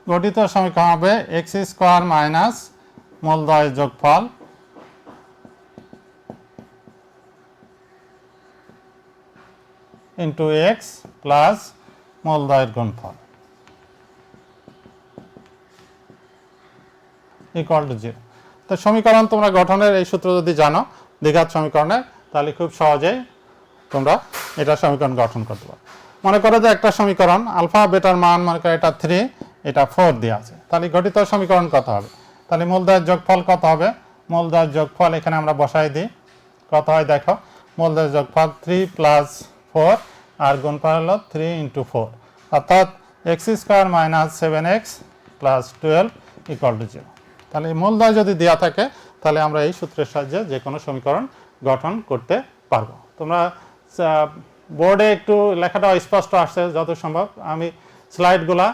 গঠিত সমীকরণ হবে এক্স স্কোয়ার মাইনাস মূলদ্বয়ের যোগফল ইন্টু এক্স প্লাস মূলদ্বয়ের গুণফল ইকুয়াল টু 0। তো সমীকরণ তোমরা গঠনের এই সূত্র যদি জানো দ্বিঘাত সমীকরণের, তাহলে খুব সহজেই তোমরা এটা সমীকরণ গঠন করতে পারো। মনে করো যে একটা সমীকরণ আলফা বেটার মান মনে করো এটা 3, এটা 4 দেওয়া আছে, তাহলে গঠিত সমীকরণ কত হবে? তাহলে মূলদ্বয়ের যোগফল কত হবে? মূলদ্বয়ের যোগফল এখানে আমরা বসাই দিই, কত হয় দেখো, মূলদ্বয়ের যোগফল 3 প্লাস 4 আর গুণফল হলো 3 ইন্টু 4, অর্থাৎ x square minus 7x plus 12 equal to 0। তাহলে মূলদ্বয় যদি দেওয়া থাকে, তাহলে আমরা এই সূত্রের সাহায্যে যে কোনো সমীকরণ গঠন করতে পারবো। তোমরা বোর্ডে একটু লেখাটা স্পষ্ট আসছে যত সম্ভব, আমি স্লাইডগুলা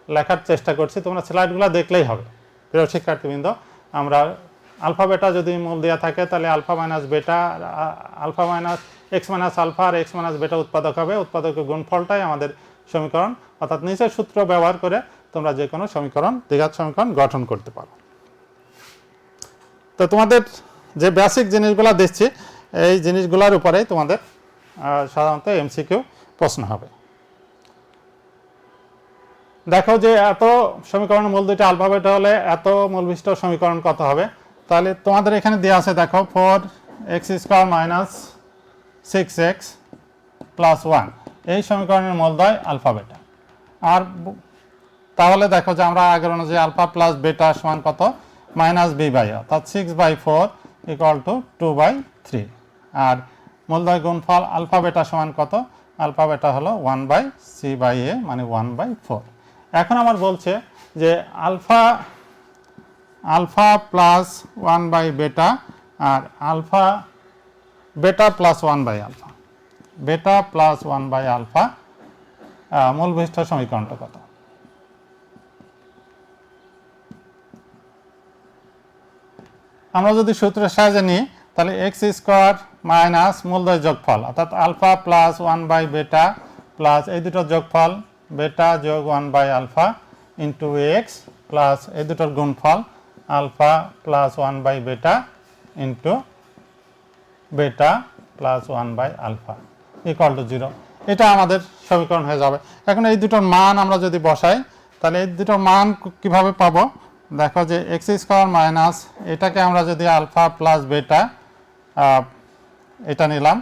লেখার চেষ্টা করছি, তোমরা স্লাইডগুলো দেখলেই হবে। প্রিয় শিক্ষার্থীবৃন্দ, আমরা আলফা বেটা যদি মূল দেওয়া থাকে, তাহলে alpha minus beta, alpha minus X minus alpha আর এক্স মাইনাস বেটা উৎপাদক হবে, উৎপাদকের গুণফলটাই আমাদের সমীকরণ। অর্থাৎ নিচের সূত্র ব্যবহার করে তোমরা যে কোনো সমীকরণ, দ্বিঘাত সমীকরণ গঠন করতে পারো। তো তোমাদের যে বেসিক জিনিসগুলো দিচ্ছি, এই জিনিসগুলোর উপরেই তোমাদের সাধারণত এমসিকিউ প্রশ্ন হবে। দেখো যে এত সমীকরণের মূল দুইটা আলফা বেটা হলে এত মূলবিষ্ট সমীকরণ কত হবে? তাহলে তোমাদের এখানে দেওয়া আছে দেখো 4x square minus 6x plus 1, এই সমীকরণের মূলদ্বয় আলফা বেটা। আর তাহলে দেখো যে আমরা আগের অনুযায়ী আলফা প্লাস বেটা সমান কত? মাইনাস বি বাই, অর্থাৎ 6/4 ইকুয়াল টু 2/3। আর মূলদ্বয় গুণফল আলফা বেটা সমান কত? আলফা বেটা হলো 1/c/a, মানে 1/4। এখন আমার বলছে যে আলফা প্লাস 1/বেটা আর আলফা বেটা প্লাস 1/আলফা, বেটা প্লাস 1/আলফা মূলবিষ্ট সমীকরণটা কত? আমরা যদি সূত্রের সাহায্যে নিই, তাহলে এক্স স্কোয়ার মাইনাস মূলদ্বয় যোগফল, অর্থাৎ আলফা প্লাস 1/বেটা প্লাস এই দুটোর যোগফল বেটা যোগ 1/আলফা ইন্টু এক্স প্লাস এই দুটোর গুণফল আলফা প্লাস 1/বেটা ইন্টু বেটা প্লাস 1/আলফা ইকুয়াল টু 0। এটা আমাদের সমীকরণ হয়ে যাবে। এখন এই দুটোর মান আমরা যদি বসাই, তাহলে এই দুটোর মান কিভাবে পাবো? দেখো যে এক্স স্কোয়ার মাইনাস এটাকে আমরা যদি আলফা প্লাস বেটা, এটা নিলাম,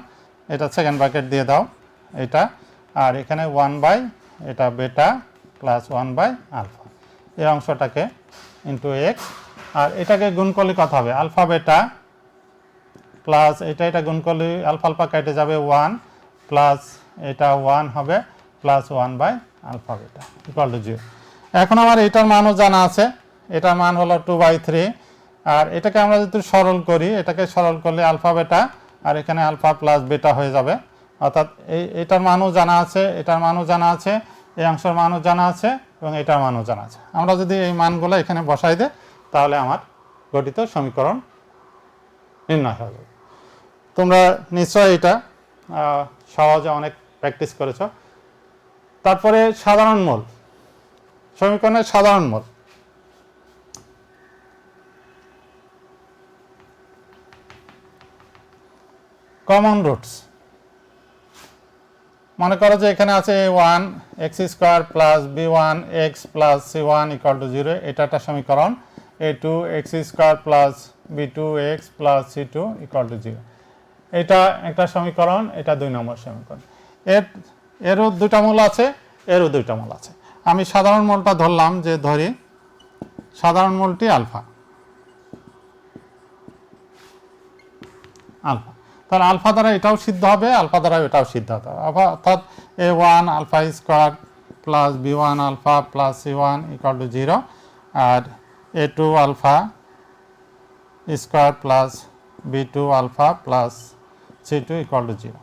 এটা সেকেন্ড ব্র্যাকেট দিয়ে দাও এটা, আর এখানে 1/ এটা বেটা প্লাস 1/আলফা, এই অংশটাকে ইন্টু এক্স, আর এটাকে গুণ করলে কত হবে? আলফা বেটা প্লাস এটা গুণ করলে আলফা আলফা কেটে যাবে 1, প্লাস এটা 1 হবে প্লাস 1/আলফা বেটা ইকুয়াল টু 0। এখন আমার এটার মানও জানা আছে, এটার মান হলো 2/3, আর এটাকে আমরা যদি সরল করি, এটাকে সরল করলে আলফা বেটা আর এখানে আলফা প্লাস বেটা হয়ে যাবে। অর্থাৎ এটার মানও জানা আছে, এটার মানও জানা আছে, এই অংশের মানও জানা আছে এবং এটার মানও জানা আছে। আমরা যদি এই মানগুলো এখানে বসাই দিই, তাহলে আমার গঠিত সমীকরণ নির্ণয় হবে। তোমরা নিশ্চয়ই এটা সহজে অনেক প্র্যাকটিস করেছ। তারপরে সাধারণ মূল, সমীকরণের সাধারণ মূল। কমন রুটস, মনে করো যে এখানে আছে a1 x² plus b1 x plus c1 equal to 0, এটা একটা সমীকরণ। a2 x² plus b2 x plus c2 equal to 0, এটা একটা সমীকরণ, এটা 2 নম্বর সমীকরণ। এরও দুটা মূল আছে, এরও দুইটা মূল আছে। আমি সাধারণ মূলটা ধরলাম, যে ধরি সাধারণ মূলটি আলফা, আলফা, তাহলে আলফা দ্বারা এটাও সিদ্ধ হবে, আলফা দ্বারা এটাও সিদ্ধ হবে, অর্থাৎ a1 alpha square plus b1 alpha plus c1 equal to 0, আর a2 alpha square plus b2 alpha plus c2 equal to 0।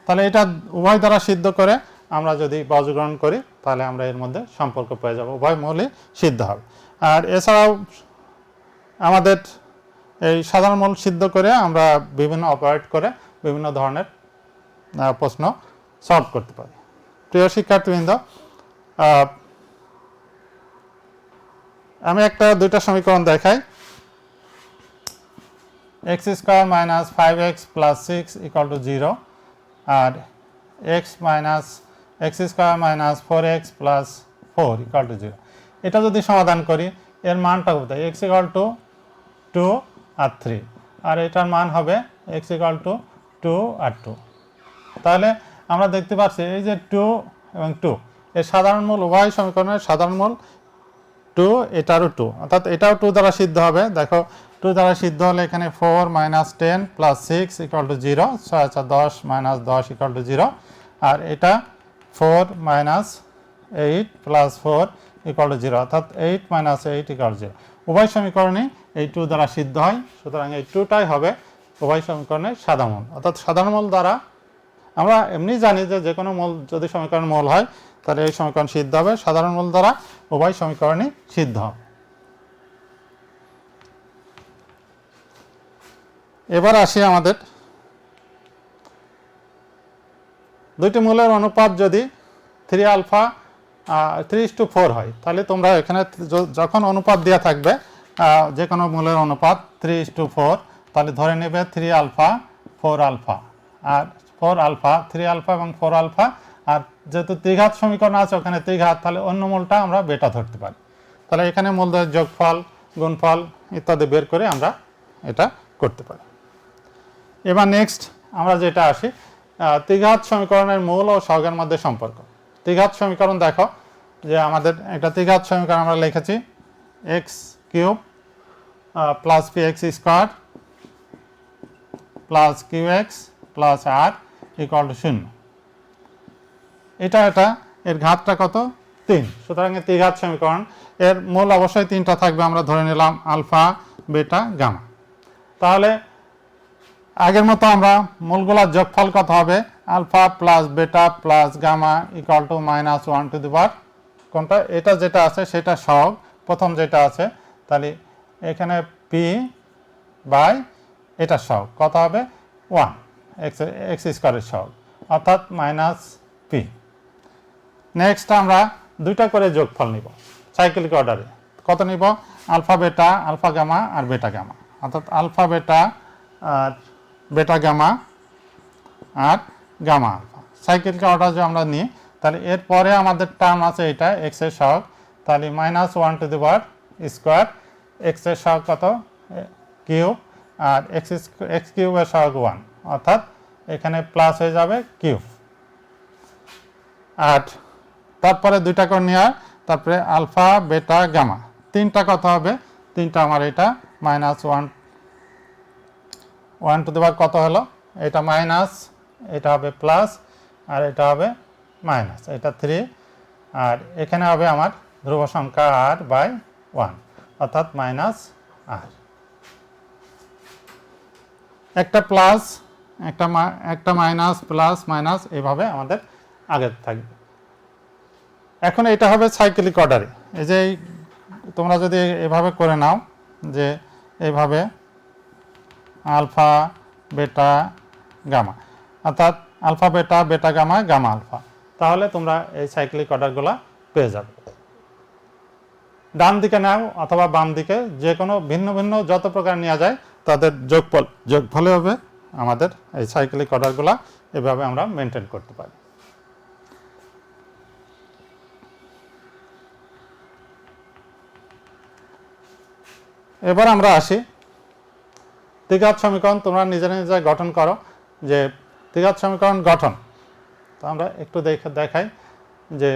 তাহলে এটা উভয় দ্বারা সিদ্ধ করে আমরা যদি বর্গগ্রহণ করি, তাহলে আমরা এর মধ্যে সম্পর্ক পেয়ে যাব, উভয় মূলই সিদ্ধ হবে। আর এছাড়াও আমাদের এই সাধারণ মূল সিদ্ধ করে আমরা বিভিন্ন অপারেট করে বিভিন্ন ধরনের প্রশ্ন সলভ করতে পারি। প্রিয় শিক্ষার্থীবৃন্দ, আমি দুইটা সমীকরণ দেখাই। x² minus 5x plus 6 equal to 0, আর x² minus 4x plus 4 equal to 0। এটা যদি সমাধান করি, এর মানটা কোথায়? x ইকুয়াল টু 2 আর 3, আর এটার মান হবে x ইকুয়াল টু 2 আর 2। তাহলে আমরা দেখতে পাচ্ছি এই যে 2 এবং 2 এর সাধারণ মূল, উভয় সমীকরণের সাধারণ মূল 2, এটারও 2, অর্থাৎ এটাও 2 দ্বারা সিদ্ধ হবে। দেখো 2 দ্বারা সিদ্ধ হলে এখানে 4 minus 10 plus 6 equal to 0, 6 10 minus 10 equal to 0, আর এটা 4 মাইনাস 8 প্লাস 4 ইকুয়াল টু 0, অর্থাৎ 8 মাইনাস 8 ইকুয়াল টু 0। উভয় সমীকরণই এই 2 দ্বারা সিদ্ধ হয়, সুতরাং এই 2টাই হবে উভয় সমীকরণের সাধারণ মূল। অর্থাৎ সাধারণ মূল দ্বারা আমরা এমনি জানি যে কোনো মূল যদি সমীকরণ মূল হয়, তাহলে এই সমীকরণ সিদ্ধ হবে। সাধারণ মূল দ্বারা উভয় সমীকরণই সিদ্ধ হবে। এবার আসি আমাদের দুইটি মূলের অনুপাত যদি 3 আলফা 3:4 হয়, তাহলে তোমরা এখানে যখন অনুপাত দেওয়া থাকবে যে কোনো মূলের অনুপাত 3:4, তাহলে ধরে নেবে 3 আলফা 4 আলফা, আর 4 আলফা 3 আলফা এবং 4 আলফা, আর যেহেতু ত্রিঘাত সমীকরণ আছে ওখানে ত্রিঘাত, তাহলে অন্য মূলটা আমরা বেটা ধরতে পারি। তাহলে এখানে মূলদের যোগফল, গুণফল ইত্যাদি বের করে আমরা এটা করতে পারি। এবার নেক্সট আমরা যেটা আসি, ত্রিঘাত সমীকরণের মূল ও সহগের মধ্যে সম্পর্ক। ত্রিঘাত সমীকরণ দেখো, যে আমাদের একটা ত্রিঘাত সমীকরণ আমরা লিখেছি x³ plus px² plus qx plus r equal to 0। এটা এর ঘাতটা কত? 3। সুতরাং এর ত্রিঘাত সমীকরণ, এর মূল অবশ্যই 3টা থাকবে, আমরা ধরে নিলাম আলফা বেটা গামা। তাহলে আগের মতো আমরা মূলগুলোর যোগফল কত হবে? Alpha plus beta plus gamma equal to -1 to the power কোনটা? এটা যেটা আছে সেটা সহগ, প্রথম যেটা আছে, তাহলে এখানে পি বাই এটা সহগ কত হবে? 1 x² সহগ, অর্থাৎ -p। নেক্সট আমরা দুইটা করে যোগফল নিব সাইক্লিক অর্ডারে। কত নিব? আলফা বেটা, আলফা গামা আর বেটা গামা, অর্থাৎ আলফা বেটা আর বেটা গামা আর গামা আলফা। সাইক্লিক অর্ডার যে আমরা নিই, তাহলে এরপরে আমাদের টার্ম আছে এটা x এর সহগ, তাহলে -1 to the power square, x এর সহগ কত? কিউব, আর x কিউবের সহগ 1, অর্থাৎ এখানে প্লাস হয়ে যাবে কিউব। আর তারপরে দুইটা করে নেওয়ার, তারপরে আলফা বেটা গামা, তিনটা কত হবে? তিনটা আমার এটা -1 টু দি পাওয়ার কত হলো? এটা মাইনাস, এটা হবে প্লাস, আর এটা হবে মাইনাস, এটা 3, আর এখানে হবে আমার ধ্রুব সংখ্যা r বাই 1, অর্থাৎ -r। একটা প্লাস, একটা মাইনাস, প্লাস মাইনাস, এইভাবে আমাদের আগে থাকবে। এখন এটা হবে সাইক্লিক অর্ডারে। এই যে তোমরা যদি এভাবে করে নাও, যে এইভাবে আলফা বেটা গামা, অর্থাৎ আলফা বেটা, বেটা গামা, গামা আলফা, তাহলে তোমরা এই সাইক্লিক অর্ডারগুলো পেয়ে যাবে। ডান দিকে নাও অথবা বাম দিকে, যে কোনো ভিন্ন ভিন্ন যত প্রকার নেওয়া যায় তাদের যোগফলে হবে আমাদের এই সাইক্লিক অর্ডারগুলো এভাবে আমরা মেনটেন করতে পারি। এবার আমরা আসি দ্বিঘাত সমীকরণ। তোমরা নিজে নিজে গঠন করো যে দ্বিঘাত সমীকরণ গঠন। তো আমরা একটু দেখাই যে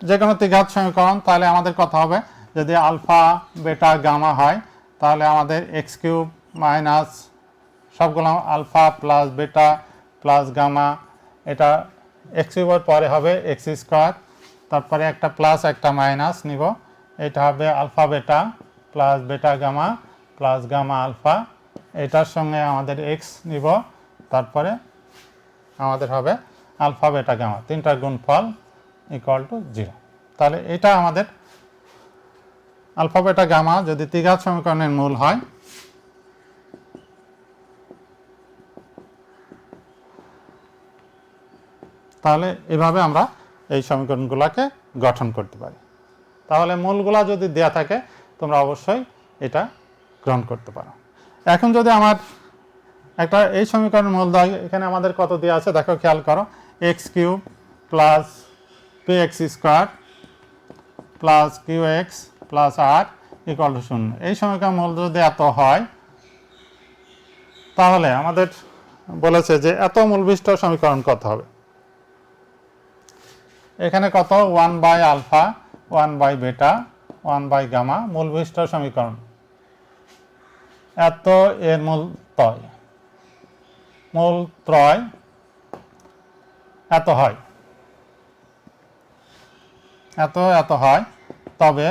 যে কোনো দ্বিঘাত সমীকরণ তাহলে আমাদের কথা হবে যদি আলফা বেটা গামা হয় তাহলে আমাদের এক্স কিউব মাইনাস সবগুলো alpha plus beta plus gamma, এটা এক্স কিউবের পরে হবে এক্স স্কোয়ার, তারপরে একটা প্লাস একটা মাইনাস নিব, এটা হবে alpha beta plus beta gamma plus gamma alpha, এটার সঙ্গে আমাদের এক্স নিব, তারপরে আমাদের হবে আলফা বেটা গামা, তিনটার গুণফল ইকুয়াল টু 0। তাহলে এটা আমাদের আলফা বেটা গামা যদি দ্বিঘাত সমীকরণের মূল হয় তাহলে এভাবে আমরা এই সমীকরণগুলোকে গঠন করতে পারি। তাহলে মূলগুলা যদি দেয়া থাকে তোমরা অবশ্যই এটা গ্রহণ করতে পারো। এখন যদি আমার একটা এই সমীকরণের মূল দেয়, এখানে আমাদের কত দেওয়া আছে দেখো, খেয়াল করো, x cube plus p x square plus q x plus r equal to 0। এই সমীকরণ মূল যদি এত হয় তাহলে আমাদের বলেছে যে এত মূল বিশিষ্ট সমীকরণ কত হবে। এখানে কত 1 বাই আলফা 1 বাই বেটা 1 বাই গামা মূল বিশিষ্ট সমীকরণ, এত এর মূল ত্রয় এত হয়, এত হয়, তবে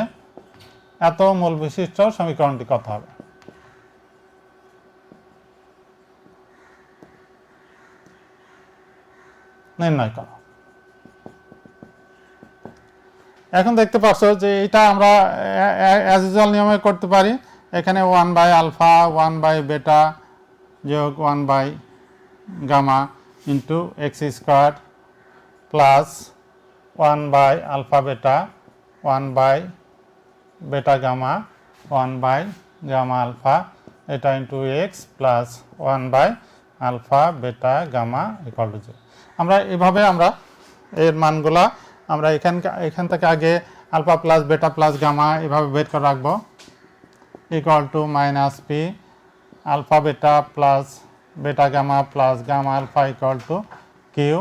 এত মূল বিশিষ্ট সমীকরণটি কত হবে। নির্ণয় করো। এখন দেখতে পাচ্ছ যে এটা আমরা অ্যাজ ইউজুয়াল নিয়মে করতে পারি। এখানে 1 বাই আলফা 1 বাই বেটা যোগ 1 by gamma into x square plus 1 by alpha beta 1 by beta gamma 1 by gamma alpha, এটা into x plus 1 by alpha beta gamma equal to 0। আমরা এভাবে আমরা এর মানগুলা আমরা এখান থেকে আগে alpha plus beta plus gamma এভাবে বের করে রাখবো, equal to minus P alpha beta plus beta gamma plus gamma alpha equal to Q,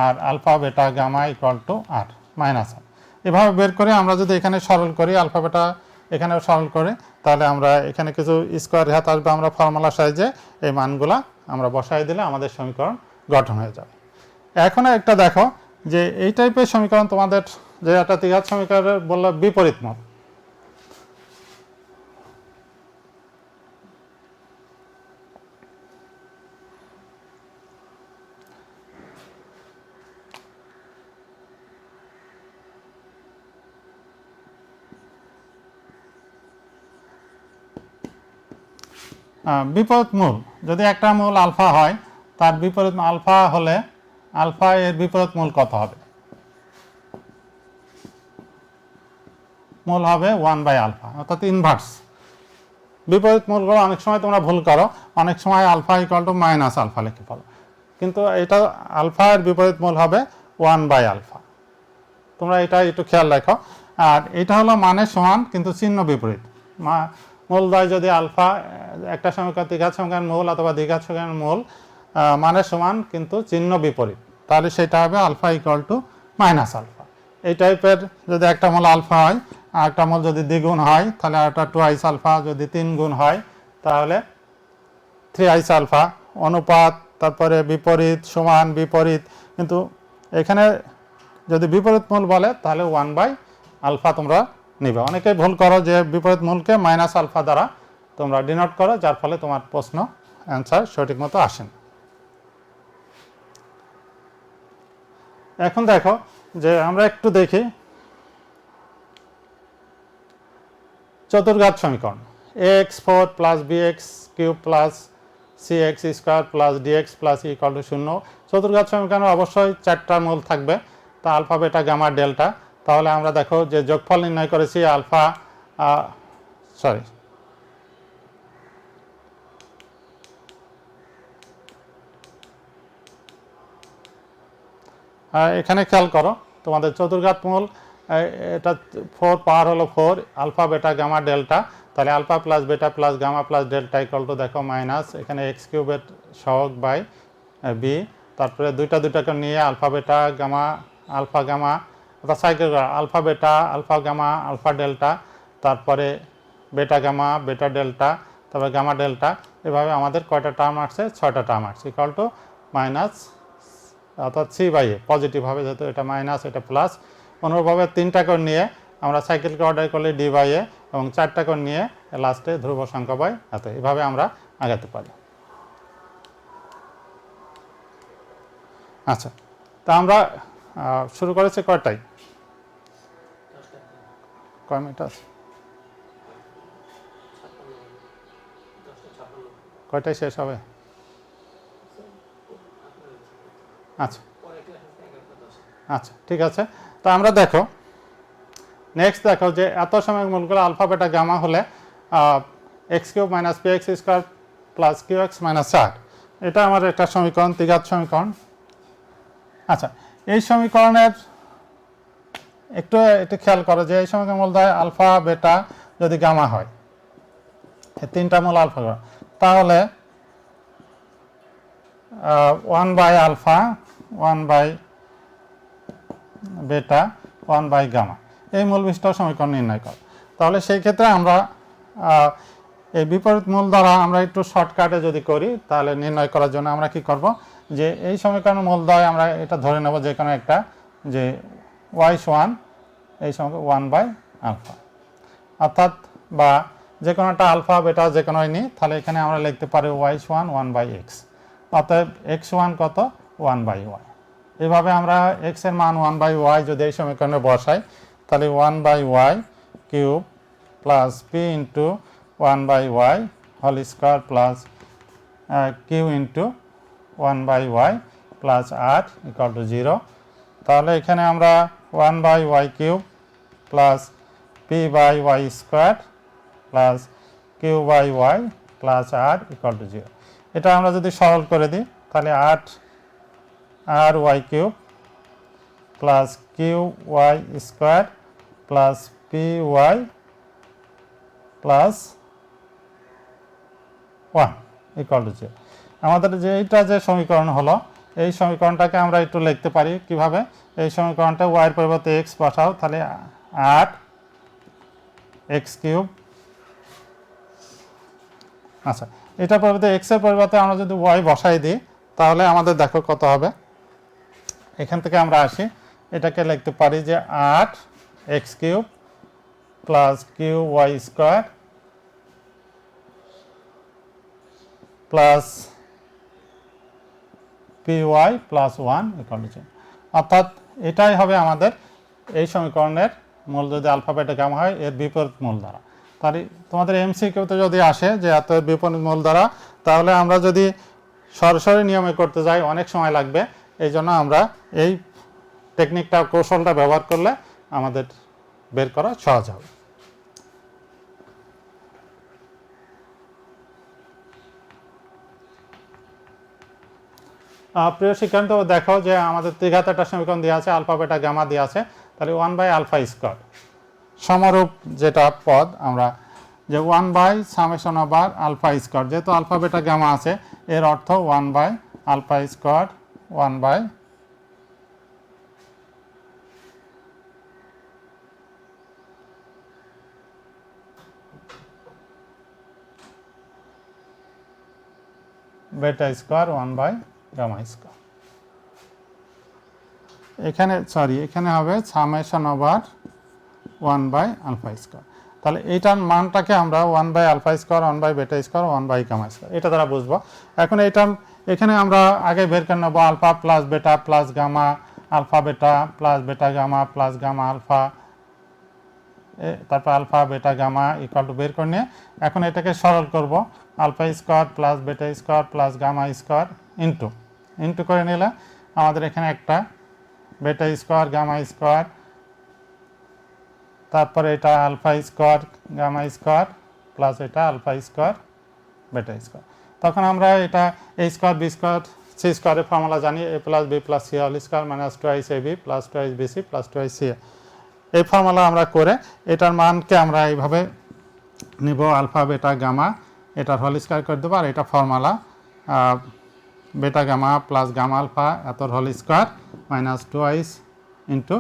আর alpha beta gamma equal to R minus R. এভাবে বের করে আমরা যদি এখানে সরল করি, আলফা বেটা এখানেও সরল করি, তাহলে আমরা এখানে কিছু স্কোয়ার হাত আসবে, আমরা ফর্মুলা সাহায্যে এই মানগুলা আমরা বসাই দিলে আমাদের সমীকরণ গঠন হয়ে যাবে। এখন একটা দেখো যে এই টাইপের সমীকরণ তোমাদের যে একটা দ্বিঘাত সমীকরণের বললো বিপরীত মত, বিপরীত মূল যদি একটা মূল আলফা হয় তার বিপরীত আলফা হলে আলফা এর বিপরীত মূল কত হবে? মূল হবে 1 বাই আলফা, অর্থাৎ ইনভার্স। বিপরীত মূলগুলো অনেক সময় তোমরা ভুল করো, অনেক সময় alpha equal to minus alpha লিখে ফেলো, কিন্তু এটা আলফা এর বিপরীত মূল হবে 1 বাই আলফা। তোমরা এটা একটু খেয়াল রাখো। আর এটা হলো মানের সমান কিন্তু চিহ্ন বিপরীত। মূলদ্বয় যদি আলফা একটা সমীকরণ দ্বিঘাত সমীকরণ মূল অথবা দ্বিঘাত সমীকরণ মূল মানের সমান কিন্তু চিহ্ন বিপরীত, তাহলে সেটা হবে alpha equal to minus alpha. এই টাইপের যদি একটা মূল আলফা হয় আর একটা মূল যদি দ্বিগুণ হয় তাহলে একটা 2i আলফা, যদি 3 গুণ হয় তাহলে 3i আলফা। অনুপাত, তারপরে বিপরীত, সমান, বিপরীত, কিন্তু এখানে যদি বিপরীত মূল বলে তাহলে 1 বাই আলফা তোমরা নিবে। অনেকেই ভুল করো যে বিপরীত মূলকে মাইনাস আলফা দ্বারা তোমরা ডিনোট করো, যার ফলে তোমার প্রশ্ন অ্যান্সার সঠিক মতো আসে না। এখন দেখো যে আমরা একটু দেখি চতুর্ঘাত সমীকরণ, ax4 plus bx cube plus cx square plus dx plus equal to 0। চতুর্ঘাত সমীকরণে অবশ্যই 4টা মূল থাকবে, তা আলফা বেটা গামা ডেল্টা। তাহলে আমরা দেখো যে যোগফল নির্ণয় করেছি আলফা এখানে খেয়াল করো তোমাদের চতুর্ঘাত মূল এটা 4 পাওয়ার হলো 4 আলফা বেটা গামা ডেল্টা, তাহলে alpha plus beta plus gamma plus delta equal to দেখো মাইনাস এখানে এক্স কিউবের সহগ বাই বি, তারপরে দুইটাকে নিয়ে alpha beta gamma alpha gamma অর্থাৎ cycle alpha beta alpha gamma alpha delta, তারপরে বেটা গামা বেটা ডেল্টা, তারপরে গামা ডেল্টা, এভাবে আমাদের কয়টা টার্ম আসছে 6টা টার্ম আসছে ইকুয়াল টু মাইনাস অর্থাৎ সি বাই এ পজিটিভ হবে যেহেতু এটা মাইনাস এটা প্লাস। অনুরূপভাবে 3টা করে নিয়ে আমরা সাইকেলকে অর্ডার করলে ডি বাই এ এবং 4টা করে নিয়ে লাস্টে ধ্রুব সংখ্যা বাই এত, এভাবে আমরা আগাতে পারি। আচ্ছা, তা আমরা শুরু করেছি কয়টায়, কয় মিনিট আছে, কয়টায় শেষ হবে? আচ্ছা আচ্ছা ঠিক আছে। তো আমরা দেখো নেক্সট দেখো যে এত সময় মূলগুলো আলফা বেটা গামা হলে x cube minus p x square plus q x minus 4, এটা আমার একটা সমীকরণ, ত্রিঘাত সমীকরণ। আচ্ছা, এই সমীকরণের একটু খেয়াল করো যে এই সমীকরণ মূল হয় আলফা বেটা যদি গামা হয়, এই 3টা মূল আলফা তাহলে 1 বাই আলফা 1 বাই বেটা 1 বাই গামা এই মূল বিশিষ্ট সমীকরণ নির্ণয় করো। তাহলে সেই ক্ষেত্রে আমরা এই বিপরীত মূল দ্বারা আমরা একটু শর্টকাটে যদি করি তাহলে নির্ণয় করার জন্য আমরা কি করব যে এই সমীকরণ মূল দ্বারা আমরা এটা ধরে নেব যে কোনো একটা যে y1 এই সমীকরণ 1 বাই আলফা, অর্থাৎ বা যে কোনো একটা আলফা বেটা যে কোনোই নিই, তাহলে এখানে আমরা লিখতে পারি y1 1 বাই এক্স, অতএব x1 কত 1 বাই ওয়াই। এভাবে আমরা x এর মান 1 বাই ওয়াই যদি এই সমীকরণে বসাই তাহলে 1 by Y cube plus P into 1 by Y whole square plus Q into 1 by Y plus 8 equal to 0। তাহলে এখানে আমরা 1 by Y cube plus P by Y square plus Q by Y plus 8 equal to 0। এটা আমরা যদি সরল করে দিই তাহলে 8 আর Y cube plus Q Y square plus P Y plus 1 equal to 0। আমাদের যে এইটা যে সমীকরণ হলো এই সমীকরণটাকে আমরা একটু লিখতে পারি কিভাবে, এই সমীকরণটা ওয়াইয়ের পরিবর্তে এক্স বসাও তাহলে 8 এক্স কিউব, আচ্ছা এটা পরিবর্তে এক্স এর পরিবর্তে আমরা যদি ওয়াই বসাই দিই তাহলে আমাদের দেখো কত হবে, এখান থেকে আমরা আসি এটাকে লিখতে পারি যে 8 x cube plus Q Y square plus P Y plus 1 equal to 0। অর্থাৎ এটাই হবে আমাদের এই সমীকরণের মূল যদি আলফা বেটা গামা হয় এর বিপরীত মূল দ্বারা। তাহলে তোমাদের এমসিকিউতে যদি আসে যে এত বিপরীত মূল দ্বারা, তাহলে আমরা যদি সরাসরি নিয়মে করতে যাই অনেক সময় লাগবে, এই জন্য আমরা এই টেকনিকটা কৌশলটা ব্যবহার করলে আমাদের বের করা সহজ হবে। প্রিয় শিক্ষার্থী দেখো যে আমাদের ত্রিঘাত একটা সমীকরণ দেওয়া আছে আলফা বেটা গামা দেওয়া আছে, তাহলে 1 বাই আলফা স্কোয়ার সমরূপ যেটা পদ আমরা যে 1 by summation over alpha square, যেহেতু আলফা বেটা গামা আছে এর অর্থ 1 by alpha square 1 by beta square 1 by gamma square. এখানে এখানে হবে summation over 1 by alpha square. তাহলে এইটার মানটাকে আমরা 1 by alpha square 1 by beta square 1 by gamma square এটা দ্বারা বুঝবো। এখন এইটা এখানে আমরা আগে বের করে নেবো alpha plus beta plus gamma, alpha beta plus beta gamma plus gamma alpha, তারপর alpha beta gamma equal to বের করে নিয়ে এখন এটাকে সরল করব alpha square plus beta square plus gamma square into করে নিলে আমাদের এখানে একটা বেটা স্কোয়ার গামা স্কোয়ার, তারপরে এটা alpha square gamma square plus এটা আলফা স্কোয়ার বেটা স্কোয়ার। তখন আমরা এটা A square B square C স্কোয়ারের ফর্মুলা জানি A plus B plus C whole square minus twice A B plus twice BC plus twice C. এই formula আমরা করে এটার মানকে আমরা এইভাবে নিব আলফা বেটা গামা, এটার হোল স্কোয়ার করে দেবো। আর এটা formula beta gamma plus gamma alpha এতর whole square minus twice into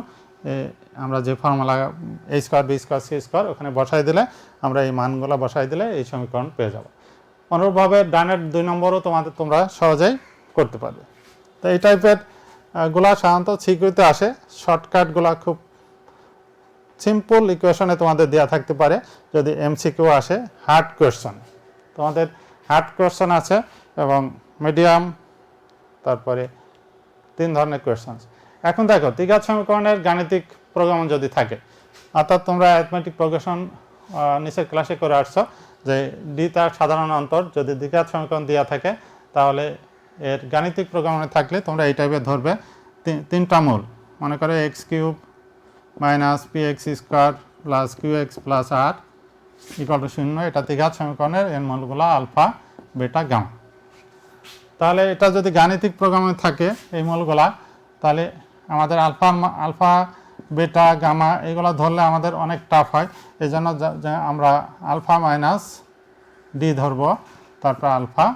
আমরা যে formula A square B square C square ওখানে বসাই দিলে আমরা এই মানগুলো বসাই দিলে এই সমীকরণ পেয়ে যাব। অনুরূপভাবে ডানের 2 নম্বরও তোমরা সহজেই করতে পারবে। তো এই টাইপের গুলা সাধারণত সিকিউতে আসে, শর্টকাটগুলা খুব সিম্পল ইকুয়েশনে তোমাদের দেওয়া থাকতে পারে। যদি এমসিকিউ আসে হার্ড কোয়েশ্চন, তোমাদের হার্ড কোয়েশ্চন আছে এবং মিডিয়াম, তারপরে 3 ধরনের কোয়েশ্চন। এখন দেখো দ্বিঘাত সমীকরণের গাণিতিক প্রোগ্রাম যদি থাকে, অর্থাৎ তোমরা অ্যারিথমেটিক প্রোগ্রেশন নিচের ক্লাসে করে আসছো যে ডি তার সাধারণ অন্তর যদি দ্বিঘাত সমীকরণ দেওয়া থাকে তাহলে এর গাণিতিক প্রোগ্রামে থাকলে তোমরা এই টাইপের ধরবে 3টা মূল, মনে করো x cube minus p x square plus q x plus r equal to 0। এটা দ্বিঘাত সমীকরণের এর মূলগুলো আলফা বেটা গামা। তাহলে এটা যদি গাণিতিক প্রোগ্রামে থাকে এই মূলগুলা, তাহলে আমাদের আলফা বেটা গামা এগুলো ধরলে আমাদের অনেক টাফ হয়। এই জন্য আমরা আলফা মাইনাস ডি ধরবো, তারপর আলফা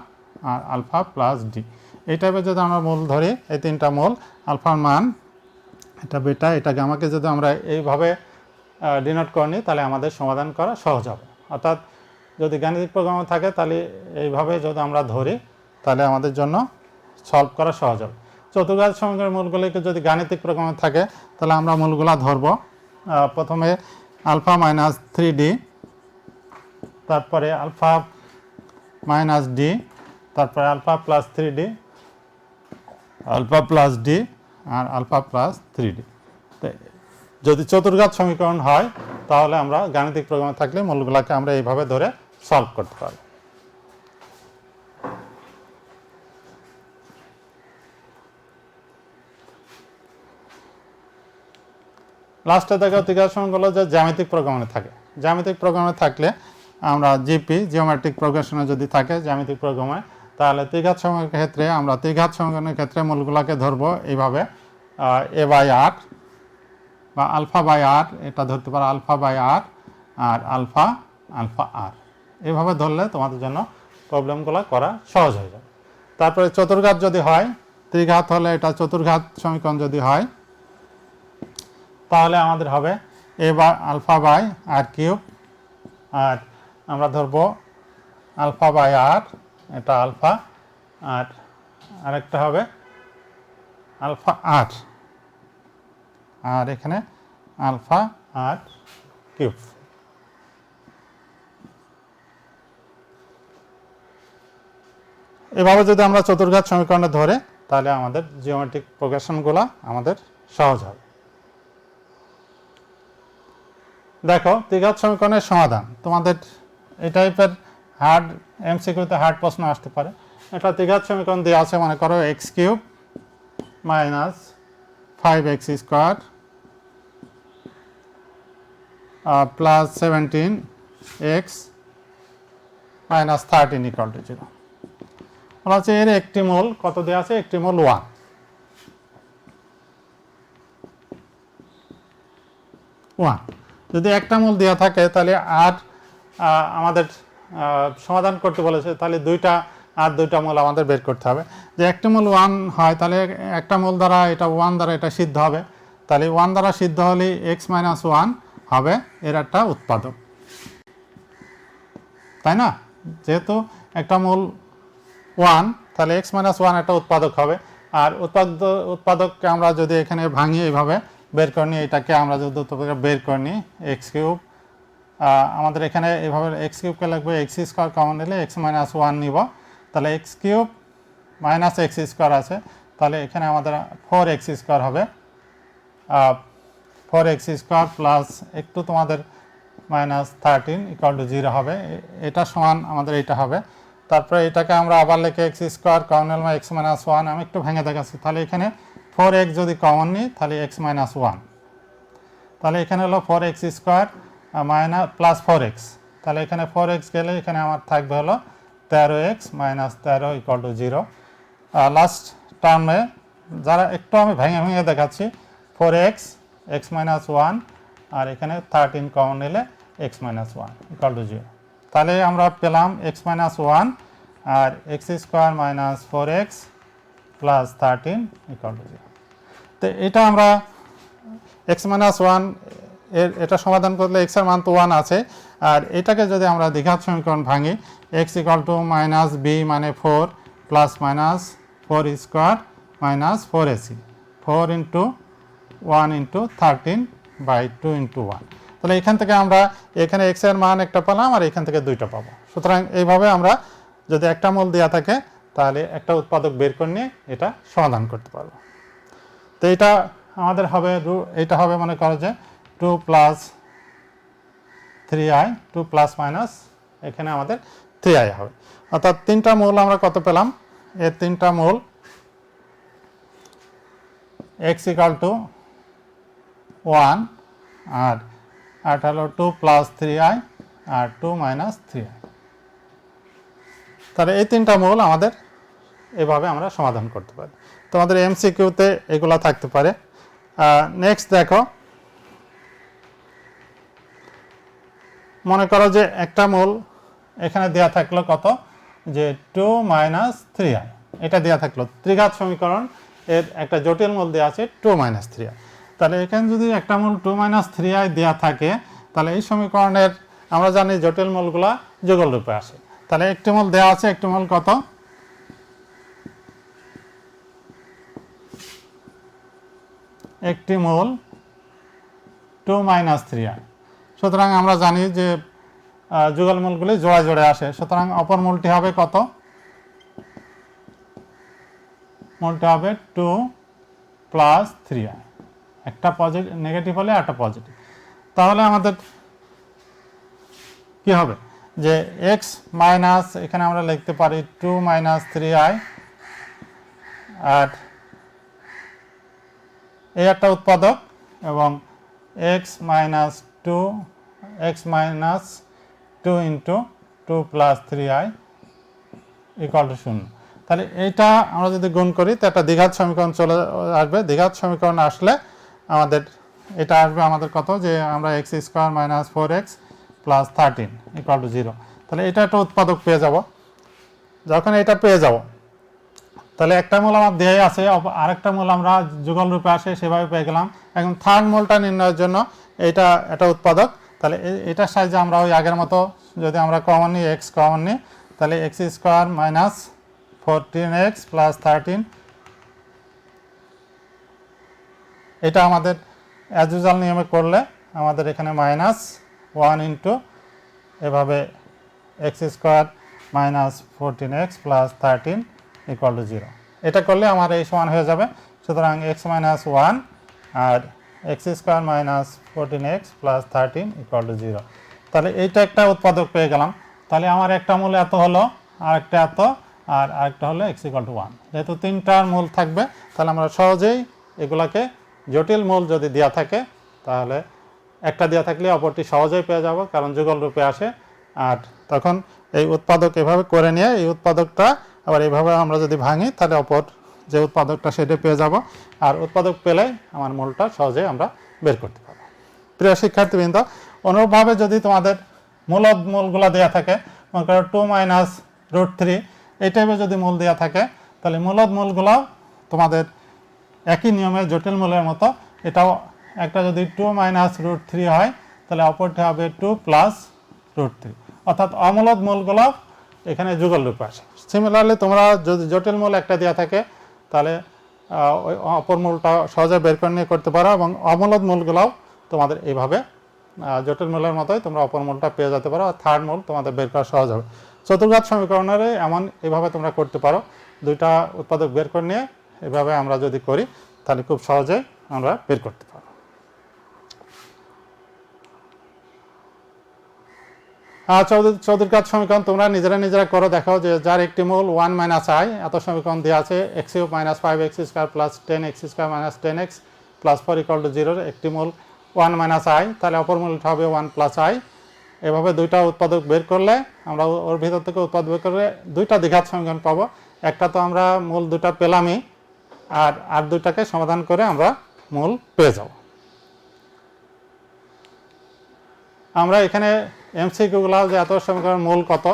আর আলফা প্লাস ডি। এই টাইপের যদি আমরা মূল ধরি, এই 3টা মূল আলফার মান এটা বেটা এটা গামাকে যদি আমরা এইভাবে ডিনোট করে নিই তাহলে আমাদের সমাধান করা সহজ হবে। অর্থাৎ যদি গাণিতিক প্রোগ্রামে থাকে তাহলে এইভাবে যদি আমরা ধরি তাহলে আমাদের জন্য সলভ করা সহজ হবে। চতুর্ঘাত সমীকরণের মূলগুলিকে যদি গাণিতিক প্রোগ্রামে থাকে তাহলে আমরা মূলগুলা ধরব। প্রথমে আলফা মাইনাস 3d, তারপরে আলফা মাইনাস ডি, তারপরে alpha plus 3d, alpha plus D আর আলফা প্লাস 3d। যদি চতুর্ঘাত সমীকরণ হয় তাহলে আমরা গাণিতিক প্রোগ্রামে থাকলে মূলগুলাকে আমরা এইভাবে ধরে সলভ করতে পারব। লাস্টে দেখো দ্বিঘাত সমীকরণ যে জ্যামিতিক প্রোগ্রামে থাকে। জ্যামিতিক প্রোগ্রামে থাকলে আমরা জিপি জিওমেট্রিক প্রোগ্রেশনে যদি থাকে জ্যামিতিক প্রোগ্রামে, তাহলে দ্বিঘাত সমীকরণের ক্ষেত্রে আমরা দ্বিঘাত সমীকরণের ক্ষেত্রে মূলগুলোকে ধরবো এইভাবে এ বাই আর বা আলফা বাই আর, এটা ধরতে পারো আলফা বাই আর আর আলফা আলফা আর। এইভাবে ধরলে তোমাদের জন্য প্রবলেমগুলো করা সহজ হয়ে যাবে। তারপরে চতুর্ঘাত যদি হয়, ত্রিঘাত হলে এটা চতুর্ঘাত সমীকরণ যদি হয় তাহলে আমাদের হবে A by alpha by R cube, আর আমরা ধরবো আলফা বাই আর, এটা আলফা, আর আরেকটা হবে আলফা আর, আর এখানে আলফা আর কিউব। এভাবে যদি আমরা চতুর্ঘাত সমীকরণে ধরে তাহলে আমাদের জিওমেট্রিক প্রোগ্রেশনগুলো আমাদের সহজ হবে। দেখো দ্বিঘাত সমীকরণের সমাধান, তোমাদের এই টাইপের হার্ড এমসিকিউতে হার্ড প্রশ্ন আসতে পারে। এটা দ্বিঘাত সমীকরণ দেওয়া আছে, মনে করো x cube minus 5x square plus 17x minus 13 equal to 0। বলা হচ্ছে এর একটি মূল কত দেওয়া আছে, একটি মূল 1। যদি একটা মূল দেওয়া থাকে তাহলে আর আমাদের সমাধান করতে বলেছে, তাহলে দুইটা মূল আমাদের বের করতে হবে। যে একটা মূল 1 হয় তাহলে একটা মূল দ্বারা এটা 1 দ্বারা এটা সিদ্ধ হবে, তাহলে 1 দ্বারা সিদ্ধ হলে x মাইনাস 1 হবে এর একটা উৎপাদক, তাই না? যেহেতু একটা মূল 1 তাহলে x মাইনাস 1 একটা উৎপাদক হবে। আর উৎপাদককে আমরা যদি এখানে ভাঙি এইভাবে বের করে নিই, এটাকে আমরা যদি উৎপাদক বের করে নিই এক্স কিউব, আমাদের এখানে এইভাবে এক্স কিউবকে লাগবে এক্স স্কোয়ার কমন নিলে x মাইনাস 1 নিব, তাহলে x cube minus x square আছে, তাহলে এখানে আমাদের 4x স্কোয়ার হবে, 4x স্কোয়ার প্লাস একটু তোমাদের মাইনাস 13 ইকুয়াল টু 0 হবে। এটা সমান আমাদের এইটা হবে। তারপরে এটাকে আমরা আবার লিখে এক্স স্কোয়ার কমন নিলাম x মাইনাস 1, আমি একটু ভেঙে দেখাচ্ছি। তাহলে এখানে 4x যদি কমন নিই তাহলে x মাইনাস 1, তাহলে এখানে হলো 4x square minus plus 4x, তাহলে এখানে 4x গেলে এখানে আমার থাকবে হলো 13x minus 13 equal to 0। Last টার্মে যারা একটু আমি ভেঙে ভেঙে দেখাচ্ছি 4x x মাইনাস 1 আর এখানে 13 কমন নিলে x মাইনাস 1 ইকুয়াল টু 0। তাহলে আমরা পেলাম x মাইনাস 1 আর x square minus 4x plus 13 equal to 0। তো এটা আমরা x মাইনাস 1 এটা সমাধান করলে x এর মান তো 1 আছে, আর এটাকে যদি আমরা দ্বিঘাত সমীকরণ ভাঙি x equal to minus b মানে 4 plus minus 4 square minus 4ac 4 into 1 into 13 by 2 into 1। তাহলে এখান থেকে আমরা এখানে x এর মান একটা পেলাম আর এখান থেকে দুইটা পাবো। সুতরাং এইভাবে আমরা যদি একটা মূল দেওয়া থাকে তাহলে একটা উৎপাদক বের করে নিয়ে এটা সমাধান করতে পারবো। তো এটা আমাদের হবে এটা হবে মনে করো যে 2 প্লাস 3i 2 প্লাস মাইনাস এখানে আমাদের 3i হবে, অর্থাৎ তিনটা মূল আমরা কত পেলাম, এর তিনটা মূল x ইকাল টু 1 আর হলো 2 প্লাস 3i আর 2 মাইনাস 3i। তাহলে এই তিনটা মূল আমাদের এভাবে আমরা সমাধান করতে পারি। তো আমাদের এমসিকিউতে এগুলা থাকতে পারে। নেক্সট দেখো, মনে করো যে একটা মূল এখানে দেয়া থাকলো কত, যে 2 মাইনাস 3i, এটা দেয়া থাকলো ত্রিঘাত সমীকরণ এর একটা জটিল মূল দেওয়া আছে 2 মাইনাস 3i। তাহলে এখানে যদি একটা মূল 2 মাইনাস 3i দেওয়া থাকে তাহলে এই সমীকরণের আমরা জানি জটিল মূলগুলা যুগল রূপে আসে। তাহলে একটি মূল দেওয়া আছে, একটি মূল কত, একটি মূল 2 মাইনাস 3i। সুতরাং আমরা জানি যে যুগল মূলগুলি জোড়া জোড়ে আসে, সুতরাং অপর মূলটি হবে কত, মূলটি হবে 2 প্লাস 3i, একটা পজিটিভ নেগেটিভ হলে একটা পজিটিভ। তাহলে আমাদের কি হবে যে x মাইনাস এখানে আমরা লিখতে পারি 2 মাইনাস 3i আর এই একটা উৎপাদক এবং x minus 2 into 2 plus 3i equal to 0। তাহলে এইটা আমরা যদি গুণ করি তো একটা দ্বিঘাত সমীকরণ চলে আসবে। দ্বিঘাত সমীকরণ আসলে আমাদের এটা আসবে আমাদের কত, যে আমরা x square minus 4x plus 13 equal to 0। তাহলে এটা একটা উৎপাদক পেয়ে যাব। যখন এটা পেয়ে যাব তাহলে একটা মূল আমার দেয় আছে, আরেকটা মূল আমরা যুগল রূপে আসে সেভাবে পেয়ে গেলাম। এখন থার্ড মূলটা নির্ণয়ের জন্য এটা একটা উৎপাদক, তাহলে এটার সাহায্যে আমরা ওই আগের মতো যদি আমরা কমন নিই, x কমন নিই, তাহলে x square minus 14x plus 13, এটা আমাদের অ্যাজ ইউজুয়াল নিয়মে করলে আমাদের এখানে মাইনাস 1 ইন্টু এভাবে x square minus 14x plus 13 equal to 0। এটা করলে আমার এই সমান হয়ে যাবে। সুতরাং x মাইনাস 1 আর x square minus 14x plus 13 equal to 0। তাহলে এইটা একটা উৎপাদক পেয়ে গেলাম। তাহলে আমার একটা মূল এত হলো, আরেকটা এত, আর আরেকটা হলো x ইকুয়াল টু 1। যেহেতু তিনটার মূল থাকবে তাহলে আমরা সহজেই এগুলাকে জটিল মূল যদি দেওয়া থাকে তাহলে একটা দেওয়া থাকলে অপরটি সহজেই পেয়ে যাব, কারণ যুগল রূপে আসে। আর তখন এই উৎপাদক এভাবে করে নিয়ে এই উৎপাদকটা আবার এইভাবে আমরা যদি ভাঙি তাহলে অপর যে উৎপাদকটা সেটা পেয়ে যাব, আর উৎপাদক পেলে আমার মূলটা সহজেই আমরা বের করতে পারবো। প্রিয় শিক্ষার্থীবৃন্দ, অনুরূপভাবে যদি তোমাদের মূলগুলো দেওয়া থাকে, মনে করো 2 মাইনাস √3 এই টাইপের যদি মূল দেওয়া থাকে তাহলে মূলগুলো তোমাদের একই নিয়মে জটিল মূলের মতো এটাও একটা যদি 2 মাইনাস √3 হয় তাহলে অপরটি হবে 2 প্লাস √3, অর্থাৎ অমূলদ মূলগুলো এখানে যুগল রূপে আসে। সিমিলারলি তোমরা যদি জটিল মূল একটা দেওয়া থাকে তাহলে ওই অপর মূলটা সহজে বের করে নিয়ে করতে পারো, এবং অমূলদ মূলগুলোও তোমাদের এইভাবে জটিল মূলের মতোই তোমরা অপর মূলটা পেয়ে যেতে পারো, আর থার্ড মূল তোমাদের বের করা সহজ হবে। চতুর্ঘাত সমীকরণের এমন এইভাবে তোমরা করতে পারো, দুইটা উৎপাদক বের করে নিয়ে এভাবে আমরা যদি করি তাহলে খুব সহজেই আমরা বের করতে পারবো। চতুর্ঘাত সমীকরণ তোমরা নিজেরা করো, দেখো যে যার একটি মূল 1 মাইনাস i, এত সমীকরণ দেওয়া আছে x cube minus 5x square plus 10x square minus 10x plus 4 equal to 0, একটি মূল 1 মাইনাস i, তাহলে অপর মূলটা হবে 1 প্লাস i। এভাবে দুইটা উৎপাদক বের করলে আমরা ওর ভিতর থেকে উৎপাদক বের করলে দুইটা দ্বিঘাত সমীকরণ পাবো। একটা তো আমরা মূল দুটা পেলামই, আর দুটাকে সমাধান করে আমরা মূল পেয়ে যাব। আমরা এখানে এমসিকিউগুলো যে এত সমীকরণ মূল কত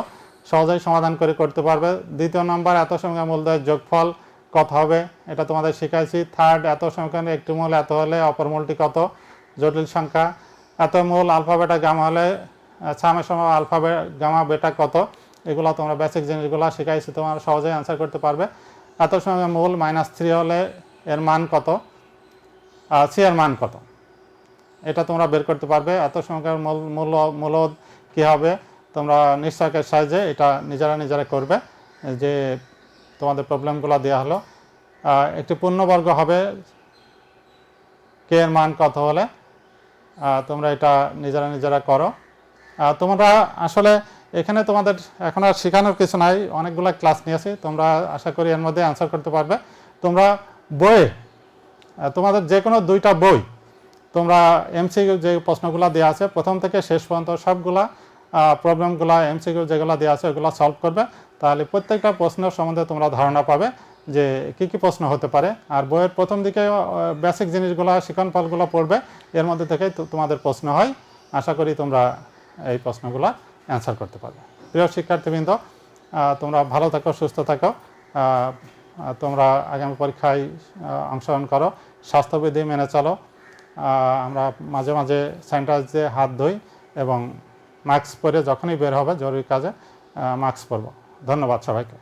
সহজেই সমাধান করে করতে পারবে। দ্বিতীয় নম্বর এত সমীকরণ মূলদ্বয়ের যোগফল কত হবে এটা তোমাদের শিখাইছি। থার্ড এত সমীকরণের একটি মূল এত হলে অপর মূলটি কত, জটিল সংখ্যা। এত মূল আলফা বেটা গামা হলে সামের সময় আলফা গামা বেটা কত, এগুলো তোমরা বেসিক জিনিসগুলো শিখাইছি, তোমরা সহজেই অ্যান্সার করতে পারবে। এত সময় মূল -3 হলে এর মান কত, সি এর মান কত, এটা তোমরা বের করতে পারবে। এত সংখ্যার মূলদ কী হবে তোমরা নিশ্চয়কের সাহায্যে এটা নিজেরা করবে, যে তোমাদের প্রবলেমগুলো দেওয়া হলো। একটি পূর্ণবর্গ হবে কে এর মান কত হলে, তোমরা এটা নিজেরা করো। তোমরা আসলে এখানে তোমাদের এখন আর শেখানোর কিছু নাই, অনেকগুলো ক্লাস নিয়েছি, তোমরা আশা করি এর মধ্যে অ্যান্সার করতে পারবে। তোমরা বইয়ে তোমাদের যে কোনো দুইটা বই তোমরা এমসিকিউ যে প্রশ্নগুলো দেওয়া আছে প্রথম থেকে শেষ পর্যন্ত সবগুলা প্রবলেমগুলো এমসিকিউ যেগুলো দেওয়া আছে ওগুলো সলভ করবে, তাহলে প্রত্যেকটা প্রশ্নের সম্বন্ধে তোমরা ধারণা পাবে যে কী কী প্রশ্ন হতে পারে। আর বইয়ের প্রথম দিকে বেসিক জিনিসগুলো শিক্ষণফলগুলো পড়বে, এর মধ্যে থেকেই তোমাদের প্রশ্ন হয়। আশা করি তোমরা এই প্রশ্নগুলো অ্যান্সার করতে পারবে। প্রিয় শিক্ষার্থীবৃন্দ, তোমরা ভালো থাকো, সুস্থ থাকো, তোমরা আগামী পরীক্ষায় অংশগ্রহণ করো, স্বাস্থ্যবিধি মেনে চলো। আমরা মাঝে মাঝে স্যানিটাইজ দিয়ে হাত ধুই এবং মাস্ক পরে যখনই বের হবে জরুরি কাজে মাস্ক পরব। ধন্যবাদ সবাইকে।